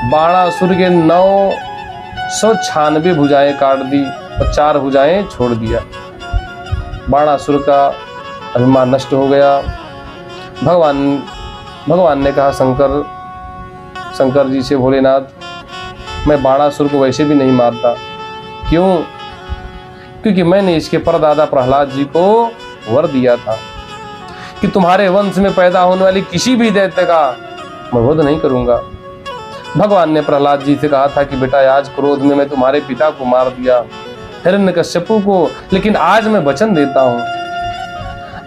बाणासुर के 996 भुजाएं काट दी और 4 भुजाएं छोड़ दिया। बाणासुर का अभिमान नष्ट हो गया। भगवान ने कहा, शंकर जी से, भोलेनाथ, मैं बाणासुर को वैसे भी नहीं मारता। क्यों? क्योंकि मैंने इसके परदादा प्रहलाद जी को वर दिया था कि तुम्हारे वंश में पैदा होने वाली किसी भी दैत्य का मैं वध नहीं करूंगा। भगवान ने प्रहलाद जी से कहा था कि बेटा, आज क्रोध में मैं तुम्हारे पिता को मार दिया, हिरण्यकश्यपु को, लेकिन आज मैं वचन देता हूं,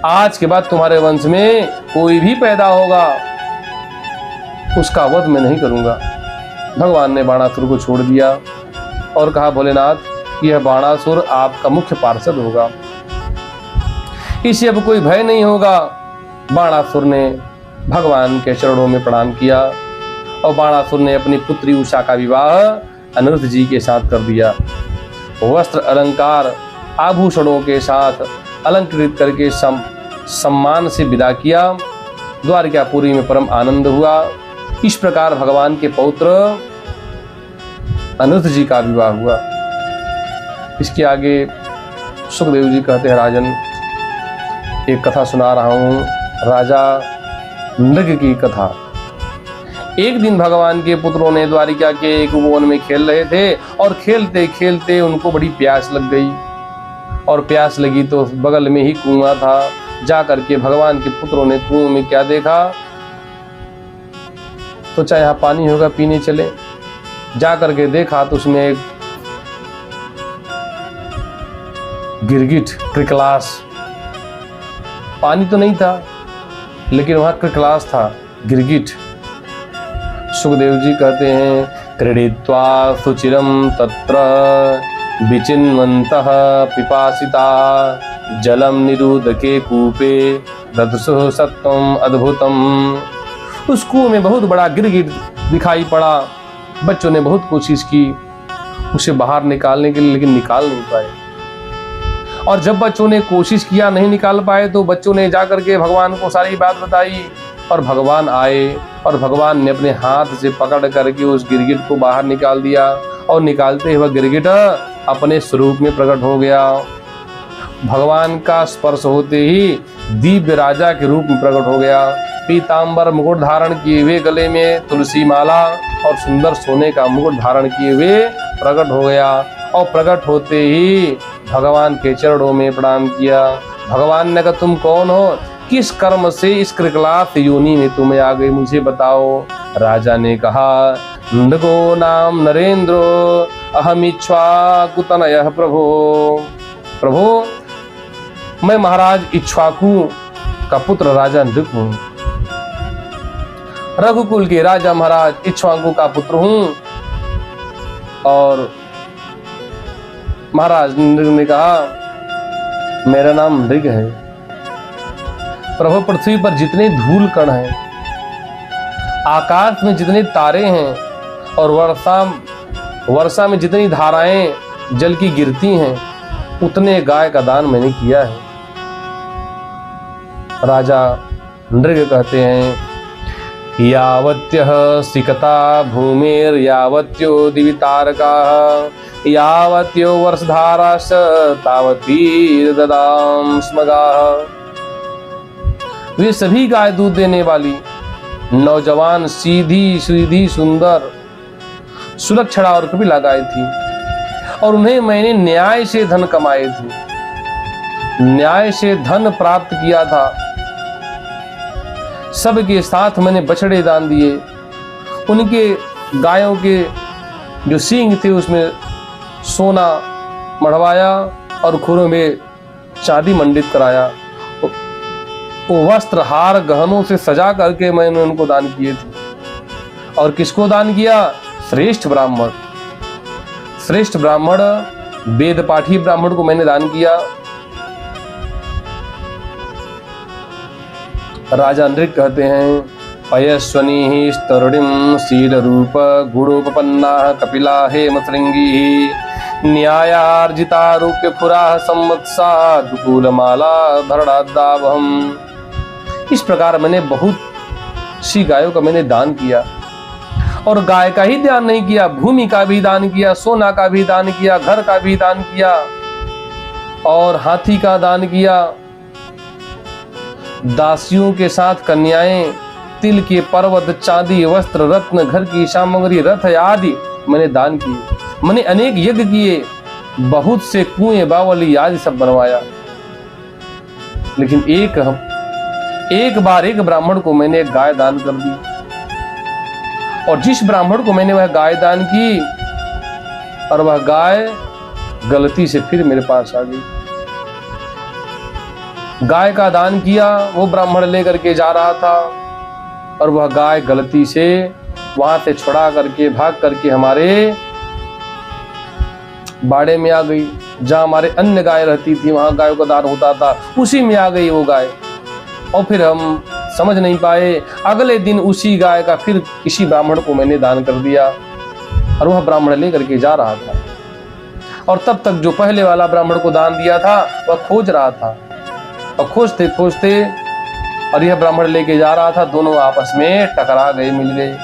आज के बाद तुम्हारे वंश में कोई भी पैदा होगा उसका वध मैं नहीं करूंगा। भगवान ने बाणासुर को छोड़ दिया और कहा, भोलेनाथ, यह बाणासुर आपका मुख्य पार्षद होगा, इसे अब कोई भय नहीं होगा। बाणासुर ने भगवान के चरणों में प्रणाम किया और बाणासुर ने अपनी पुत्री उषा का विवाह अनिरुद्ध जी के साथ कर दिया। वस्त्र अलंकार आभूषणों के साथ अलंकृत करके सम्मान से विदा किया। द्वारिकापुरी में परम आनंद हुआ। इस प्रकार भगवान के पौत्र अनिरुद्ध जी का विवाह हुआ। इसके आगे सुखदेव जी कहते हैं, राजन, एक कथा सुना रहा हूं, राजा नृग की कथा। एक दिन भगवान के पुत्रों ने द्वारिका के एक उपवन में खेल रहे थे और खेलते खेलते उनको बड़ी प्यास लग गई और प्यास लगी तो बगल में ही कुआं था। जा करके भगवान के पुत्रों ने कुएं में क्या देखा, सोचा यहाँ पानी होगा, पीने चले। जा करके देखा तो उसमें एक गिरगिट, क्रिकलास, पानी तो नहीं था लेकिन वहां क्रिकलास था, गिरगिट। सुखदेव जी कहते हैं, क्रीडित्वा सुचिरम तत्र विचिन्वन्तः पिपासिता जलम निरुदके कूपे ददृशुः सत्वम अद्भुतम। उस कुएं में बहुत बड़ा गिरगिट दिखाई पड़ा। बच्चों ने बहुत कोशिश की उसे बाहर निकालने के लिए, लेकिन निकाल नहीं पाए। और जब बच्चों ने कोशिश किया, नहीं निकाल पाए, तो बच्चों ने जाकर के भगवान को सारी बात बताई और भगवान आए और भगवान ने अपने हाथ से पकड़ करके उस गिरगिट को बाहर निकाल दिया और निकालते हुए गिरगिट अपने स्वरूप में प्रकट हो गया। भगवान का स्पर्श होते ही दिव्य राजा के रूप में प्रकट हो गया। पीतांबर मुकुट धारण किए हुए, गले में तुलसी माला और सुंदर सोने का मुकुट धारण किए हुए प्रकट हो गया और प्रकट होते ही भगवान के चरणों में प्रणाम किया। भगवान ने कहा, तुम कौन हो, किस कर्म से इस क्रिकलास योनि में तुम्हें आ गई, मुझे बताओ। राजा ने कहा, नृगो नाम नरेंद्रो अहम इक्ष्वाकुतनयः प्रभो। प्रभो, मैं महाराज इक्ष्वाकु का पुत्र राजा नृग हूँ, रघुकुल के राजा महाराज इक्ष्वाकु का पुत्र हूँ। और महाराज नृग ने कहा, मेरा नाम नृग है। प्रभु, पृथ्वी पर जितने धूल कण हैं, आकाश में जितने तारे हैं और वर्षा में जितनी धाराएं जल की गिरती हैं, उतने गाय का दान मैंने किया है। राजा नृग कहते हैं, यावत्यः सिकता भूमिर यावत्यो दिवितारकाः यावत्यो वर्षधाराश्च तावती ददाम स्मगाः। वे सभी गाय दूध देने वाली, नौजवान, सीधी सीधी, सुंदर, सुलक्षणा और कपिला गाय थी और उन्हें मैंने न्याय से धन कमाए थे, न्याय से धन प्राप्त किया था। सबके साथ मैंने बछड़े दान दिए। उनके गायों के जो सींग थे उसमें सोना मढ़वाया और खुरों में चांदी मंडित कराया। वो वस्त्र, हार, गहनों से सजा करके मैंने उनको दान किए थे। और किसको दान किया? श्रेष्ठ ब्राह्मण, श्रेष्ठ ब्राह्मण, वेद पाठी ब्राह्मण को मैंने दान किया। राजा नृग कहते हैं, पयस्वनी स्तरुणिं शीलरूप गुणोपपन्ना कपिला हेमशृंगी न्यायार्जितारूप्य फुरा संवत्सा दुकूलमाला भरणादावहम। इस प्रकार मैंने बहुत सी गायों का मैंने दान किया, और गाय का ही दान नहीं किया, भूमि का भी दान किया, सोना का भी दान किया, घर का भी दान किया, और हाथी का दान किया। दासियों के साथ कन्याएं, तिल के पर्वत, चांदी, वस्त्र, रत्न, घर की सामग्री, रथ आदि मैंने दान किए। मैंने अनेक यज्ञ किए, बहुत से कुएं, बावली आदि सब बनवाया। लेकिन एक बार एक ब्राह्मण को मैंने एक गाय दान कर दी, और जिस ब्राह्मण को मैंने वह गाय दान की, और वह गाय गलती से फिर मेरे पास आ गई। गाय का दान किया, वो ब्राह्मण लेकर के जा रहा था, और वह गाय गलती से वहां से छुड़ा करके भाग करके हमारे बाड़े में आ गई। जहां हमारे अन्य गाय रहती थी, वहां गायों का दान होता था, उसी में आ गई वो गाय। और फिर हम समझ नहीं पाए, अगले दिन उसी गाय का फिर किसी ब्राह्मण को मैंने दान कर दिया, और वह ब्राह्मण लेकर के जा रहा था। और तब तक जो पहले वाला ब्राह्मण को दान दिया था वह खोज रहा था, और खोजते खोजते और यह ब्राह्मण लेके जा रहा था, दोनों आपस में टकरा गए, मिल गए।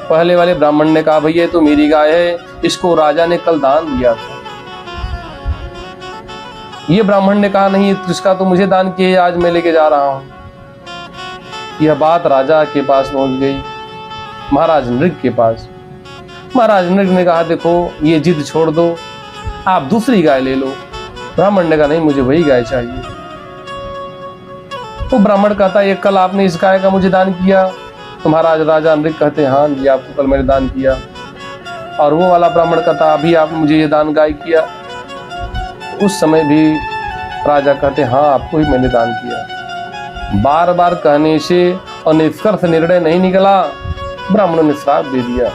पहले वाले ब्राह्मण ने कहा, भैया तो मेरी गाय है, इसको राजा ने कल दान दिया था। ये ब्राह्मण ने कहा, नहीं, इसका तो मुझे दान किया, आज मैं लेके जा रहा हूं। यह बात राजा के पास पहुंच गई, महाराज नृग के पास। महाराज नृग ने कहा, देखो ये जिद छोड़ दो, आप दूसरी गाय ले लो। ब्राह्मण ने कहा, नहीं, मुझे वही गाय चाहिए। तो ब्राह्मण कहता, ये कल आपने इस गाय का मुझे दान किया? तो महाराज राजा नृग कहते, हाँ जी, आपको कल मैंने दान किया। और वो वाला ब्राह्मण कहता, अभी आपने मुझे ये दान गाय किया? उस समय भी राजा कहते, हाँ, आपको ही मैंने दान किया। बार बार कहने से और निष्कर्ष निर्णय नहीं निकला, ब्राह्मणों ने श्राप दे दिया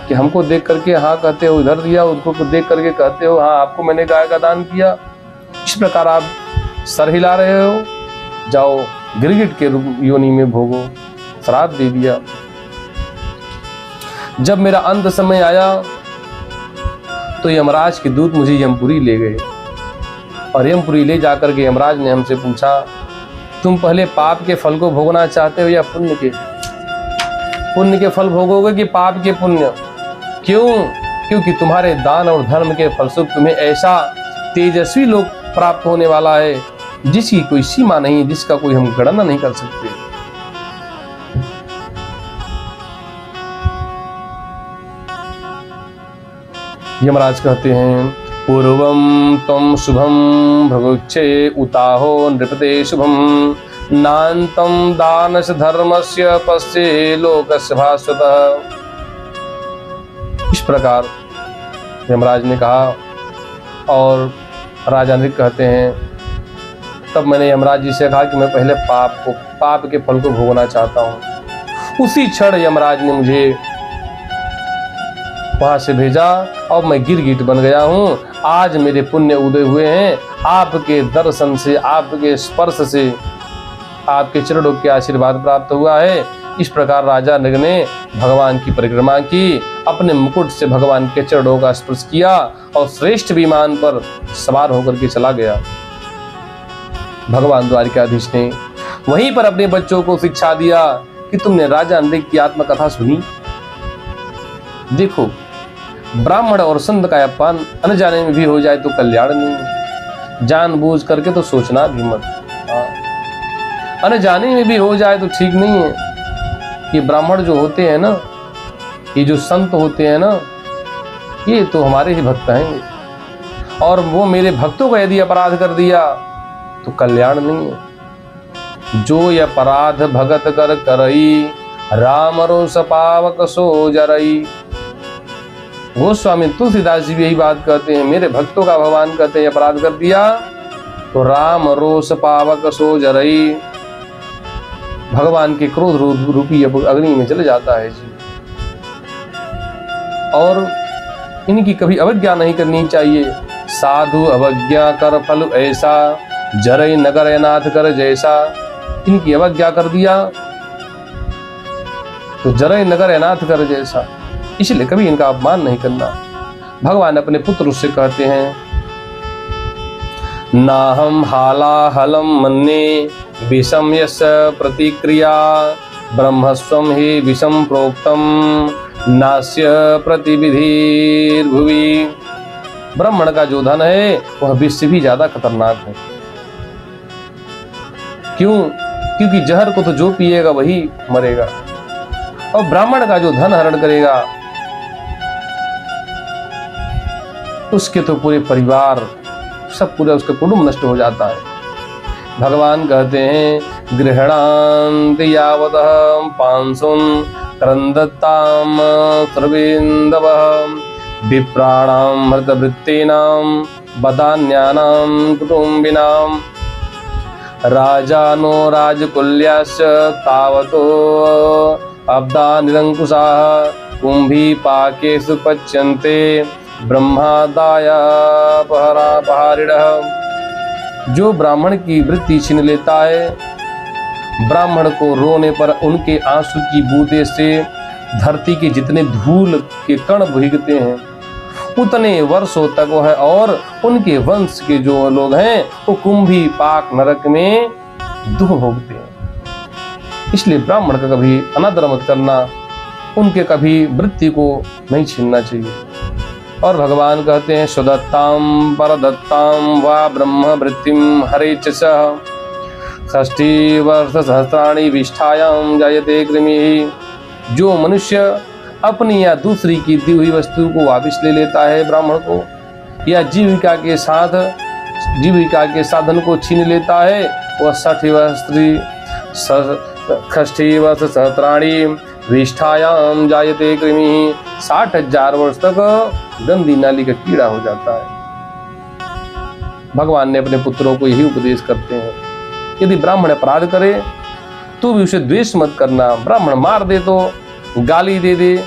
कि हमको देख करके हाँ कहते हो इधर दिया, उनको देख करके कहते हो हाँ आपको मैंने गाय का दान किया। इस प्रकार आप सर हिला रहे हो, जाओ गिरगिट के योनि में भोगो। श्राप दे दिया। जब मेरा अंत समय आया तो यमराज के दूत मुझे यमपुरी ले गए, और यमपुरी ले जाकर के यमराज ने हमसे पूछा, तुम पहले पाप के फल को भोगना चाहते हो या पुण्य के? पुण्य के फल भोगोगे कि पाप के पुण्य? क्यों? क्योंकि तुम्हारे दान और धर्म के फलस्वरूप तुम्हें ऐसा तेजस्वी लोक प्राप्त होने वाला है जिसकी कोई सीमा नहीं, जिसका कोई हम गणना नहीं कर सकते। यमराज कहते हैं, पूर्वम तम शुभम भगुच्छे उताहो नृपते शुभम नान्तं दानस्य धर्मस्य पश्ये लोकस्य भास्वतः। इस प्रकार यमराज ने कहा, और राजा नृग कहते हैं, तब मैंने यमराज जी से कहा कि मैं पहले पाप के फल को भोगना चाहता हूँ। उसी क्षण यमराज ने मुझे वहां से भेजा, और मैं गिरगिट बन गया हूँ। आज मेरे पुण्य उदय हुए हैं, आपके दर्शन से, आपके स्पर्श से, आपके चरणों के आशीर्वाद प्राप्त हुआ है। इस प्रकार राजा नृग ने भगवान की परिक्रमा की, अपने मुकुट से भगवान के चरणों का स्पर्श किया, और श्रेष्ठ विमान पर सवार होकर के चला गया। भगवान द्वारिकाधीश ने वहीं पर अपने बच्चों को शिक्षा दिया कि तुमने राजा नृग की आत्मकथा सुनी? देखो, ब्राह्मण और संत का अपमान अनजाने में भी हो जाए तो कल्याण नहीं, जानबूझ करके तो सोचना भी मत। अनजाने में भी हो जाए तो ठीक नहीं है। ये ब्राह्मण जो होते हैं ना, ये जो संत होते हैं ना, ये तो हमारे ही भक्त हैं, और वो मेरे भक्तों का यदि अपराध कर दिया तो कल्याण नहीं है। जो ये अपराध भगत कर करई, राम रोष पावक सो जरई। गोस्वामी तुलसीदास जी भी यही बात कहते हैं, मेरे भक्तों का भगवान कहते हैं अपराध कर दिया तो राम रोष पावक सो जरई, भगवान के क्रोध रूपी अग्नि में जल जाता है जी। और इनकी कभी अवज्ञा नहीं करनी चाहिए। साधु अवज्ञा कर फल ऐसा, जरई नगर नाथ कर जैसा। इनकी अवज्ञा कर दिया तो जरा नगर अनाथ कर जैसा, इसलिए कभी इनका अपमान नहीं करना। भगवान अपने पुत्र उससे कहते हैं, नाहम हालाहलम मन्ये विषम यश प्रतिक्रिया ब्रह्मस्वम ही विषम प्रोक्तम नास्य प्रतिविधिर्भुवि। ब्राह्मण का जो धन है वह विष से भी ज्यादा खतरनाक है। क्यों? क्योंकि जहर को तो जो पिएगा वही मरेगा, और ब्राह्मण का जो धन हरण करेगा उसके तो पूरे परिवार, सब पूरा उसका कुटुंब नष्ट हो जाता है। भगवान कहते हैं, गृहणान्ति यावतः पांसुन क्रंदताम सर्वेन्दवः विप्राणाम मृतवृत्तीनाम बदान्यानाम कुटुंबिनाम राजानो राजकुल्याश्च तावतो अब्दा निरंकुशाः कुंभीपाकेषु पच्यन्ते ब्रह्मादाया पहारिणः। जो ब्राह्मण की वृत्ति छीन लेता है, ब्राह्मण को रोने पर उनके आंसू की बूंदे से धरती के जितने धूल के कण भीगते हैं उतने वर्षों तक वह और उनके वंश के जो लोग हैं वो कुंभी पाक नरक में दुख भोगते हैं। इसलिए ब्राह्मण का कभी अनादर मत करना, उनके कभी वृत्ति को नहीं छीनना चाहिए। और भगवान कहते हैं, सुदत्ताम परदत्ताम वा ब्रह्म वृत्तिम हरे च षष्ठी वर्ष सहस्राणि विष्ठायाम जायते कृमिः। जो मनुष्य अपनी या दूसरी की दी हुई वस्तु को वापस ले लेता है ब्राह्मण को, या जीविका के साधन को छीन लेता है, वह 60 वर्ष सहस्राणि विष्ठायाम जायते कृमिः। 60,000 वर्ष तक गंदी नाली का कीड़ा हो जाता है। भगवान ने अपने पुत्रों को यही उपदेश करते हैं, यदि ब्राह्मण अपराध करे तो भी उसे द्वेष मत करना। ब्राह्मण मार दे तो, गाली दे दे,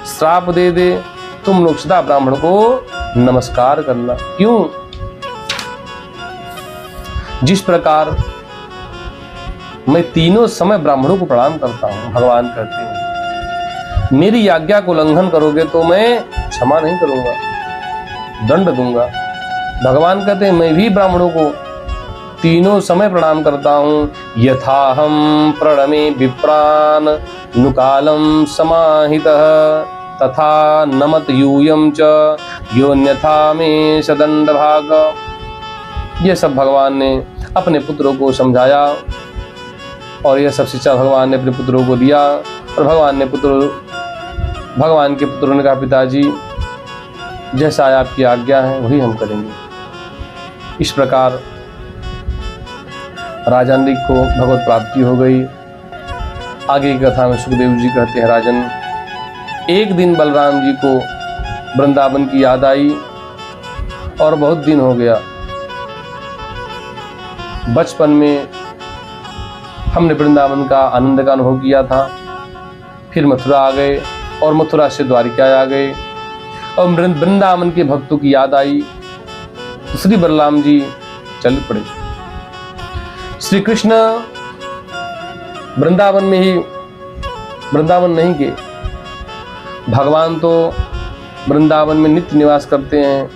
श्राप दे दे, तुम लोग सदा ब्राह्मण को नमस्कार करना। क्यों? जिस प्रकार मैं तीनों समय ब्राह्मणों को प्रणाम करता हूं, भगवान कहते हैं, मेरी आज्ञा को उल्लंघन करोगे तो मैं क्षमा नहीं करूंगा, दंड दूंगा। भगवान कहते हैं, मैं भी ब्राह्मणों को तीनों समय प्रणाम करता हूँ। यथाहम प्रणमे विप्रान नुकालम समाहितः तथा नमत यूयम च योन्यथा में सदंड भाग। ये सब भगवान ने अपने पुत्रों को समझाया और यह सब शिक्षा भगवान ने अपने पुत्रों को दिया। और भगवान के पुत्रों ने कहा, पिताजी जैसा आपकी आज्ञा है वही हम करेंगे। इस प्रकार राजा नृग को भगवत प्राप्ति हो गई। आगे की कथा में सुखदेव जी कहते हैं, राजन, एक दिन बलराम जी को वृंदावन की याद आई और बहुत दिन हो गया। बचपन में हमने वृंदावन का आनंद का अनुभव किया था, फिर मथुरा आ गए और मथुरा से द्वारिका आ गए और वृंदावन के भक्तों की याद आई तो श्री बलराम जी चल पड़े। श्री कृष्ण वृंदावन नहीं गए। भगवान तो वृंदावन में नित्य निवास करते हैं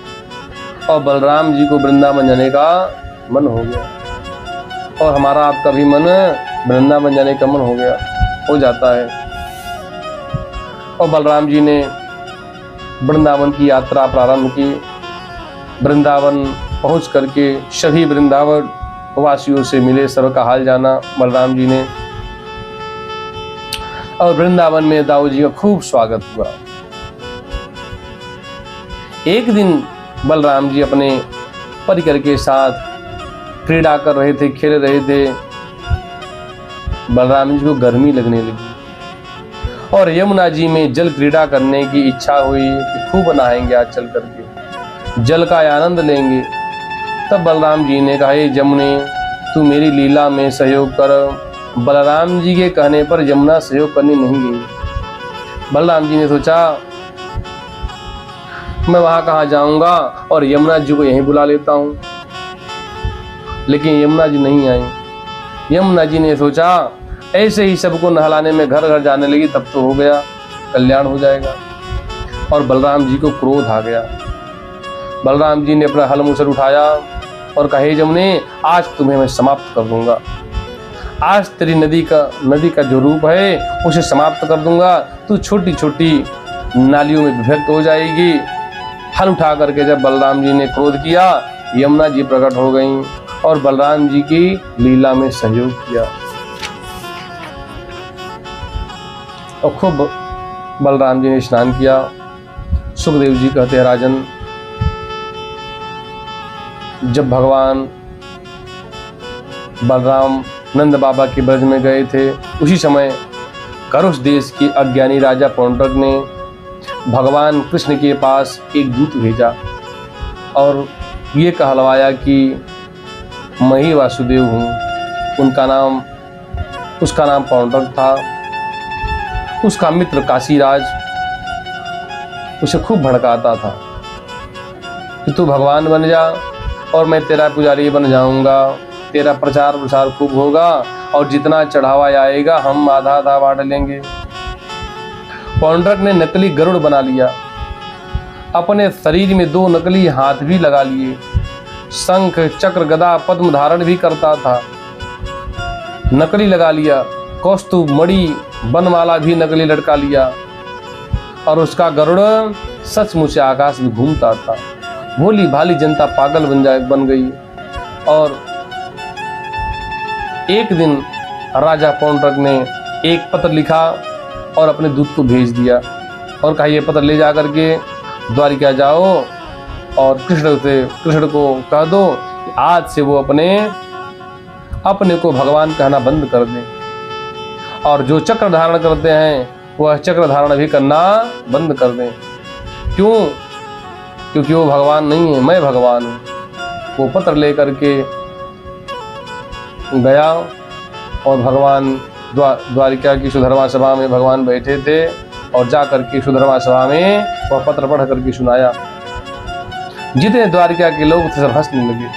और बलराम जी को वृंदावन जाने का मन हो गया और हमारा आपका भी मन वृंदावन जाने का मन हो जाता है। और बलराम जी ने वृंदावन की यात्रा प्रारंभ की। वृंदावन पहुंच करके सभी वृंदावन वासियों से मिले, सबका हाल जाना बलराम जी ने। और वृंदावन में दाऊ जी का खूब स्वागत हुआ। एक दिन बलराम जी अपने परिकर के साथ क्रीड़ा कर रहे थे, खेल रहे थे। बलराम जी को गर्मी लगने लगी और यमुना जी में जल क्रीड़ा करने की इच्छा हुई कि खूब नहाएंगे आज चल करके, जल का आनंद लेंगे। तब बलराम जी ने कहा, हे जमुने, तू मेरी लीला में सहयोग कर। बलराम जी के कहने पर यमुना सहयोग करने नहीं गई। बलराम जी ने सोचा, मैं वहां कहाँ जाऊंगा और यमुना जी को यहीं बुला लेता हूं। लेकिन यमुना जी नहीं आई। यमुना जी ने सोचा, ऐसे ही सबको नहलाने में घर घर जाने लगी, तब तो हो गया, कल्याण हो जाएगा। और बलराम जी को क्रोध आ गया। बलराम जी ने अपना हल मुसर उठाया और कहा, हे जमुने, आज तुम्हें मैं समाप्त कर दूंगा। आज तेरी नदी का जो रूप है उसे समाप्त कर दूंगा। तू छोटी छोटी नालियों में विभक्त हो जाएगी। हल उठा करके जब बलराम जी ने क्रोध किया, यमुना जी प्रकट हो गईं और बलराम जी की लीला में सहयोग किया। और खूब बलराम जी ने स्नान किया। सुखदेव जी कहते हैं, राजन, जब भगवान बलराम नंद बाबा के ब्रज में गए थे, उसी समय करुष देश के अज्ञानी राजा पौंड्रक ने भगवान कृष्ण के पास एक दूत भेजा और ये कहलवाया कि मैं ही वासुदेव हूँ। उसका नाम पौंड्रक था। उसका मित्र काशीराज उसे खूब भड़काता था कि तू भगवान बन जा और मैं तेरा पुजारी बन जाऊंगा, तेरा प्रचार प्रसार खूब होगा और जितना चढ़ावा आएगा हम आधा आधा बांट लेंगे। पौंड्रक ने नकली गरुड़ बना लिया, अपने शरीर में 2 नकली हाथ भी लगा लिए, शंख चक्र गदा पद्म धारण भी करता था, नकली लगा लिया, कौस्तुभ मणि बनमाला भी नकली लटका लिया और उसका गरुड़ सचमुच आकाश में घूमता था। भोली भाली जनता पागल बन गई। और एक दिन राजा पौंड्रक ने एक पत्र लिखा और अपने दूत को भेज दिया और कहा, ये पत्र ले जा करके द्वारिका जाओ और कृष्ण को कह दो कि आज से वो अपने को भगवान कहना बंद कर दें और जो चक्र धारण करते हैं वह चक्र धारण भी करना बंद कर दें। क्यों? क्योंकि वो भगवान नहीं है, मैं भगवान हूँ। वो पत्र लेकर के गया और भगवान द्वारिका की सुधर्मा सभा में भगवान बैठे थे और जा करके सुधर्मा सभा में वह पत्र पढ़ करके सुनाया। जितने द्वारिका के लोग थे सब हंसने लगे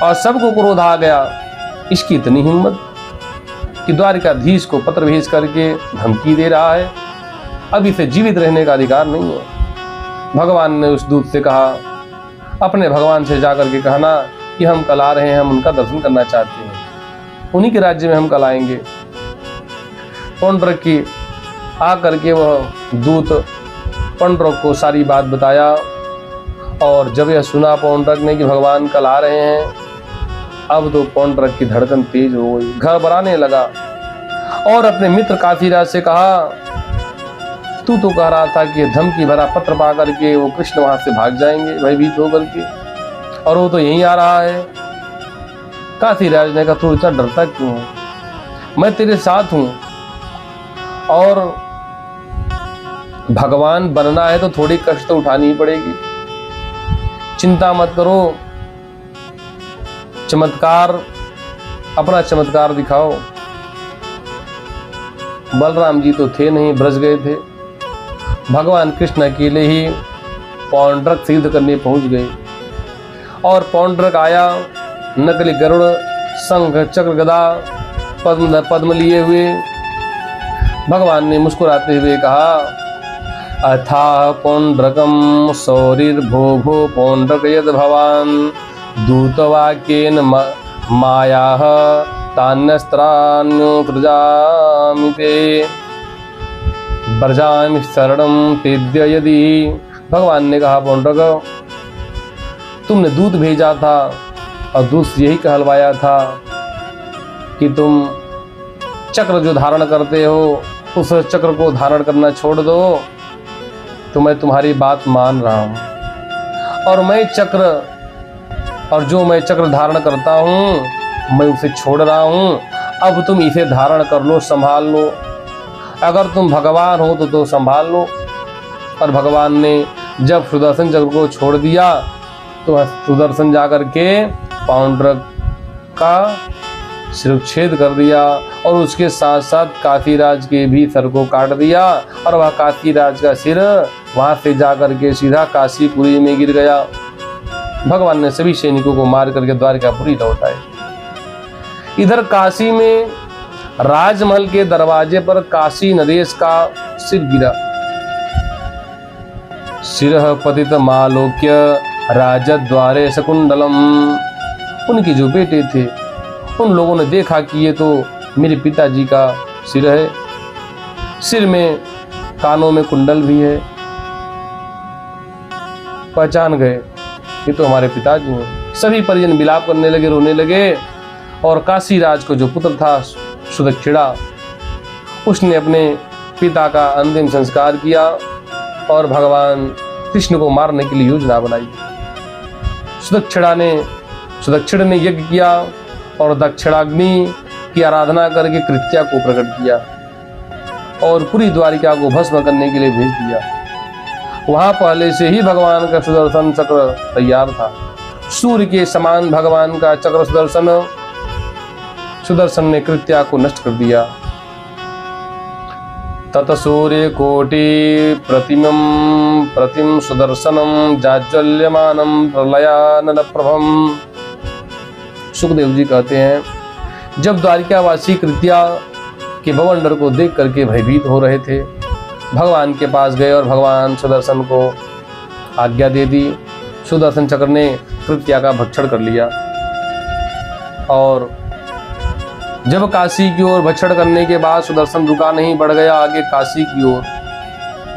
और सबको क्रोध आ गया। इसकी इतनी हिम्मत कि द्वारिकाधीश को पत्र भेज करके धमकी दे रहा है, अब इसे जीवित रहने का अधिकार नहीं है। भगवान ने उस दूत से कहा, अपने भगवान से जाकर के कहना कि हम कल आ रहे हैं, हम उनका दर्शन करना चाहते हैं, उन्हीं के राज्य में हम कल आएंगे। पौंड्रक की आकर के वह दूत पौंड्रक को सारी बात बताया और जब यह सुना पौंड्रक ने कि भगवान कल आ रहे हैं, अब तो पौंड्रक की धड़कन तेज हो गई, घबराने लगा और अपने मित्र काशीराज से कहा, तू तो कह रहा था कि धमकी भरा पत्र पा करके वो कृष्ण वहां से भाग जाएंगे भयभीत होकर के, और वो तो यहीं आ रहा है। काशीराज ने कहा, तू इतना डरता क्यों है? मैं तेरे साथ हूं और भगवान बनना है तो थोड़ी कष्ट तो उठानी ही पड़ेगी। चिंता मत करो, अपना चमत्कार दिखाओ। बलराम जी तो थे नहीं, ब्रज गए थे। भगवान कृष्ण अकेले ही पौंड्रक सिद्ध करने पहुंच गए और पौंड्रक आया नकली गरुड़, शंख चक्र गदा पद्म लिए हुए। भगवान ने मुस्कुराते हुए कहा, अथा पौंड्रकम सौरिर्भो भो पौंड्रक यद भवान दूतवाक्येन मायाः तान्यस्त्रान्यो प्रजामिते ब्रजामि शरणं तेद्य यदि। भगवान ने कहा, पौंड्रक, तुमने दूत भेजा था और दूत यही कहलवाया था कि तुम चक्र जो धारण करते हो उस चक्र को धारण करना छोड़ दो। तो मैं तुम्हारी बात मान रहा हूँ और मैं चक्र धारण करता हूँ मैं उसे छोड़ रहा हूँ। अब तुम इसे धारण कर लो, संभाल लो। अगर तुम भगवान हो तो संभाल लो। और भगवान ने जब सुदर्शन चक्र को छोड़ दिया तो सुदर्शन जाकर के पौंड्रक का सिरच्छेद कर दिया और उसके साथ साथ काशीराज के भी सर को काट दिया और वह काशीराज का सिर वहां से जाकर के सीधा काशीपुरी में गिर गया। भगवान ने सभी सैनिकों को मार करके द्वारिकापुरी लौट आए। इधर काशी में राजमहल के दरवाजे पर काशी नरेश का सिर गिरा। सिरह पतित मालोक्य राजद्वारे शकुंडलम। उनके जो बेटे थे उन लोगों ने देखा कि ये तो मेरे पिताजी का सिर है, सिर में कानों में कुंडल भी है। पहचान गए ये तो हमारे पिताजी हैं। सभी परिजन विलाप करने लगे, रोने लगे। और काशी राज को जो पुत्र था सुदक्षिणा, उसने अपने पिता का अंतिम संस्कार किया और भगवान कृष्ण को मारने के लिए योजना बनाई। सुदक्षिण ने यज्ञ किया और दक्षिणाग्नि की आराधना करके कृत्या को प्रकट किया और पूरी द्वारिका को भस्म करने के लिए भेज दिया। वहां पहले से ही भगवान का सुदर्शन चक्र तैयार था। सूर्य के समान भगवान का चक्र सुदर्शन ने कृत्या को नष्ट कर दिया। तत सूर्य कोटि प्रतिम सुदर्शनम जाज्वल्यमानम प्रलयानल प्रभम। सुखदेव जी कहते हैं, जब द्वारिकावासी कृत्या के भवंडर को देख करके भयभीत हो रहे थे, भगवान के पास गए और भगवान सुदर्शन को आज्ञा दे दी। सुदर्शन चक्र ने कृत्या का भक्षण कर लिया और जब काशी की ओर भक्षण करने के बाद सुदर्शन रुका नहीं, बढ़ गया आगे काशी की ओर।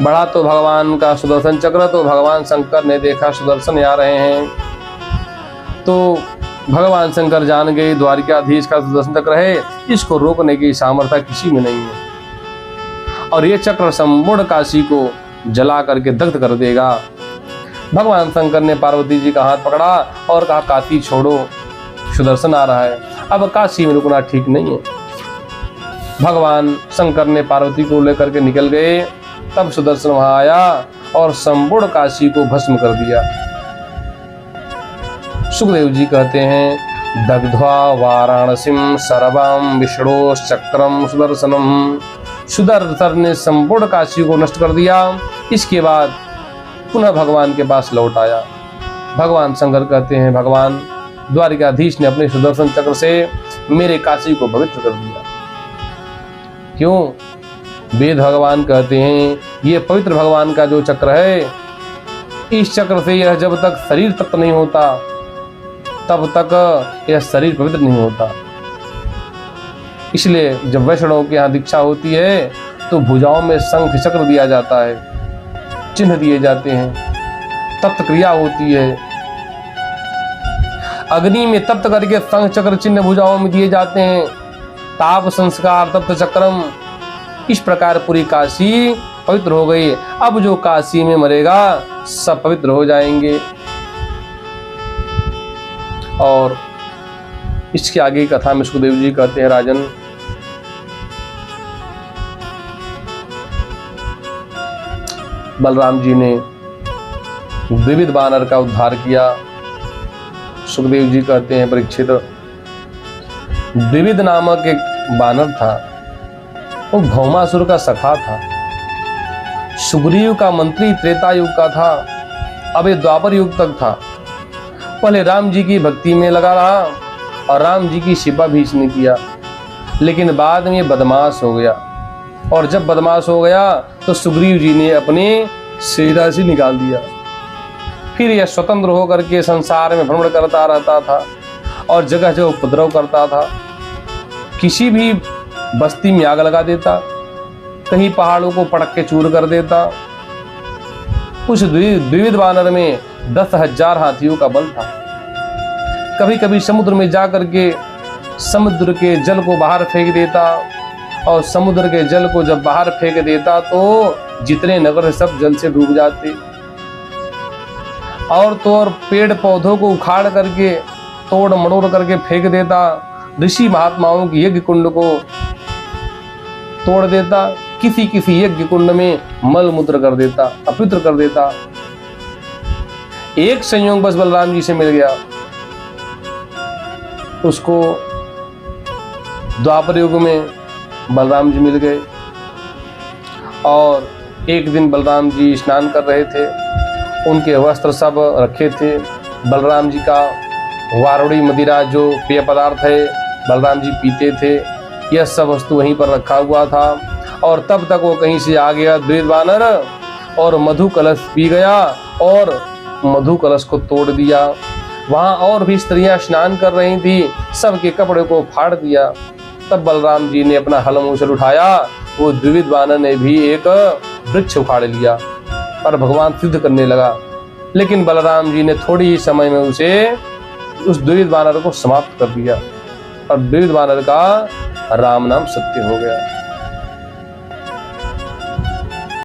बढ़ा तो भगवान का सुदर्शन चक्र, तो भगवान शंकर ने देखा सुदर्शन आ रहे हैं, तो भगवान शंकर जान गए द्वारिकाधीश का सुदर्शन चक्र है, इसको रोकने की सामर्थ्य किसी में नहीं है और ये चक्र संपूर्ण काशी को जला करके दग्ध कर देगा। भगवान शंकर ने पार्वती जी का हाथ पकड़ा और कहा, काशी छोड़ो, सुदर्शन आ रहा है, अब काशी में रुकना ठीक नहीं है। भगवान शंकर ने पार्वती को लेकर के निकल गए। तब सुदर्शन वहां आया और संपूर्ण काशी को भस्म कर दिया। सुखदेव जी कहते हैं, दग्ध्वा वाराणसीम सर्वम विष्णोश्चक्रम सुदर्शनम। सुदर्शन ने संपूर्ण काशी को नष्ट कर दिया। इसके बाद पुनः भगवान के पास लौट आया। भगवान शंकर कहते हैं, भगवान द्वारिकाधीश ने अपने सुदर्शन चक्र से मेरे काशी को पवित्र कर दिया। क्यों? वेद भगवान कहते हैं, ये पवित्र भगवान का जो चक्र है, इस चक्र से यह जब तक शरीर तृप्त नहीं होता तब तक यह शरीर पवित्र नहीं होता। इसलिए जब वैष्णव के यहाँ दीक्षा होती है तो भुजाओं में शंख चक्र दिया जाता है, चिन्ह दिए जाते हैं, तप्त क्रिया होती है। अग्नि में तप्त करके शंख चक्र चिन्ह भुजाओं में दिए जाते हैं। ताप संस्कार तप्त चक्रम। इस प्रकार पूरी काशी पवित्र हो गई। अब जो काशी में मरेगा सब पवित्र हो जाएंगे। और इसके आगे की कथा में सुखदेव जी कहते हैं, राजन, बलराम जी ने द्विविध बानर का उद्धार किया। सुखदेव जी कहते हैं, परीक्षित, द्विविध नामक एक बानर था, वो भौमासुर का सखा था। सुग्रीव का मंत्री त्रेता युग का था, अब ये द्वापर युग तक था। पहले राम जी की भक्ति में लगा रहा और राम जी की सेवा भी इसने किया, लेकिन बाद में बदमाश हो गया और जब बदमाश हो गया तो सुग्रीव जी ने अपने सेना से निकाल दिया। फिर यह स्वतंत्र होकर के संसार में भ्रमण करता रहता था और जगह जगह उपद्रव करता था। किसी भी बस्ती में आग लगा देता, कहीं पहाड़ों को पटक के चूर कर देता। उस द्विविध बानर में 10,000 हाथियों का बल था। कभी कभी समुद्र में जा करके समुद्र के जल को बाहर फेंक देता और समुद्र के जल को जब बाहर फेंक देता तो जितने नगर सब जल से डूब जाते। और पेड़ पौधों को उखाड़ करके तोड़ मड़ोड़ करके फेंक देता। ऋषि महात्माओं की यज्ञ कुंड को तोड़ देता। किसी किसी यज्ञ कुंड में मल मूत्र कर देता, अपवित्र कर देता। एक संयोग बस बलराम जी से मिल गया, उसको द्वापर युग में बलराम जी मिल गए और एक दिन बलराम जी स्नान कर रहे थे, उनके वस्त्र सब रखे थे। बलराम जी का वारुणी मदिरा जो पेय पदार्थ है बलराम जी पीते थे, यह सब वस्तु वहीं पर रखा हुआ था। और तब तक वो कहीं से आ गया द्विविध वानर और मधु कलश पी गया और मधु कलश को तोड़ दिया। वहां और भी स्त्रियां स्नान कर रही थी, सबके कपड़े को फाड़ दिया। तब बलराम जी ने अपना हलमूसल उठाया, वो द्विविध वानर ने भी एक वृक्ष उखाड़ लिया और भगवान सिद्ध करने लगा। लेकिन बलराम जी ने थोड़ी ही समय में उस द्विविध वानर को समाप्त कर दिया और द्विविध वानर का राम नाम सत्य हो गया।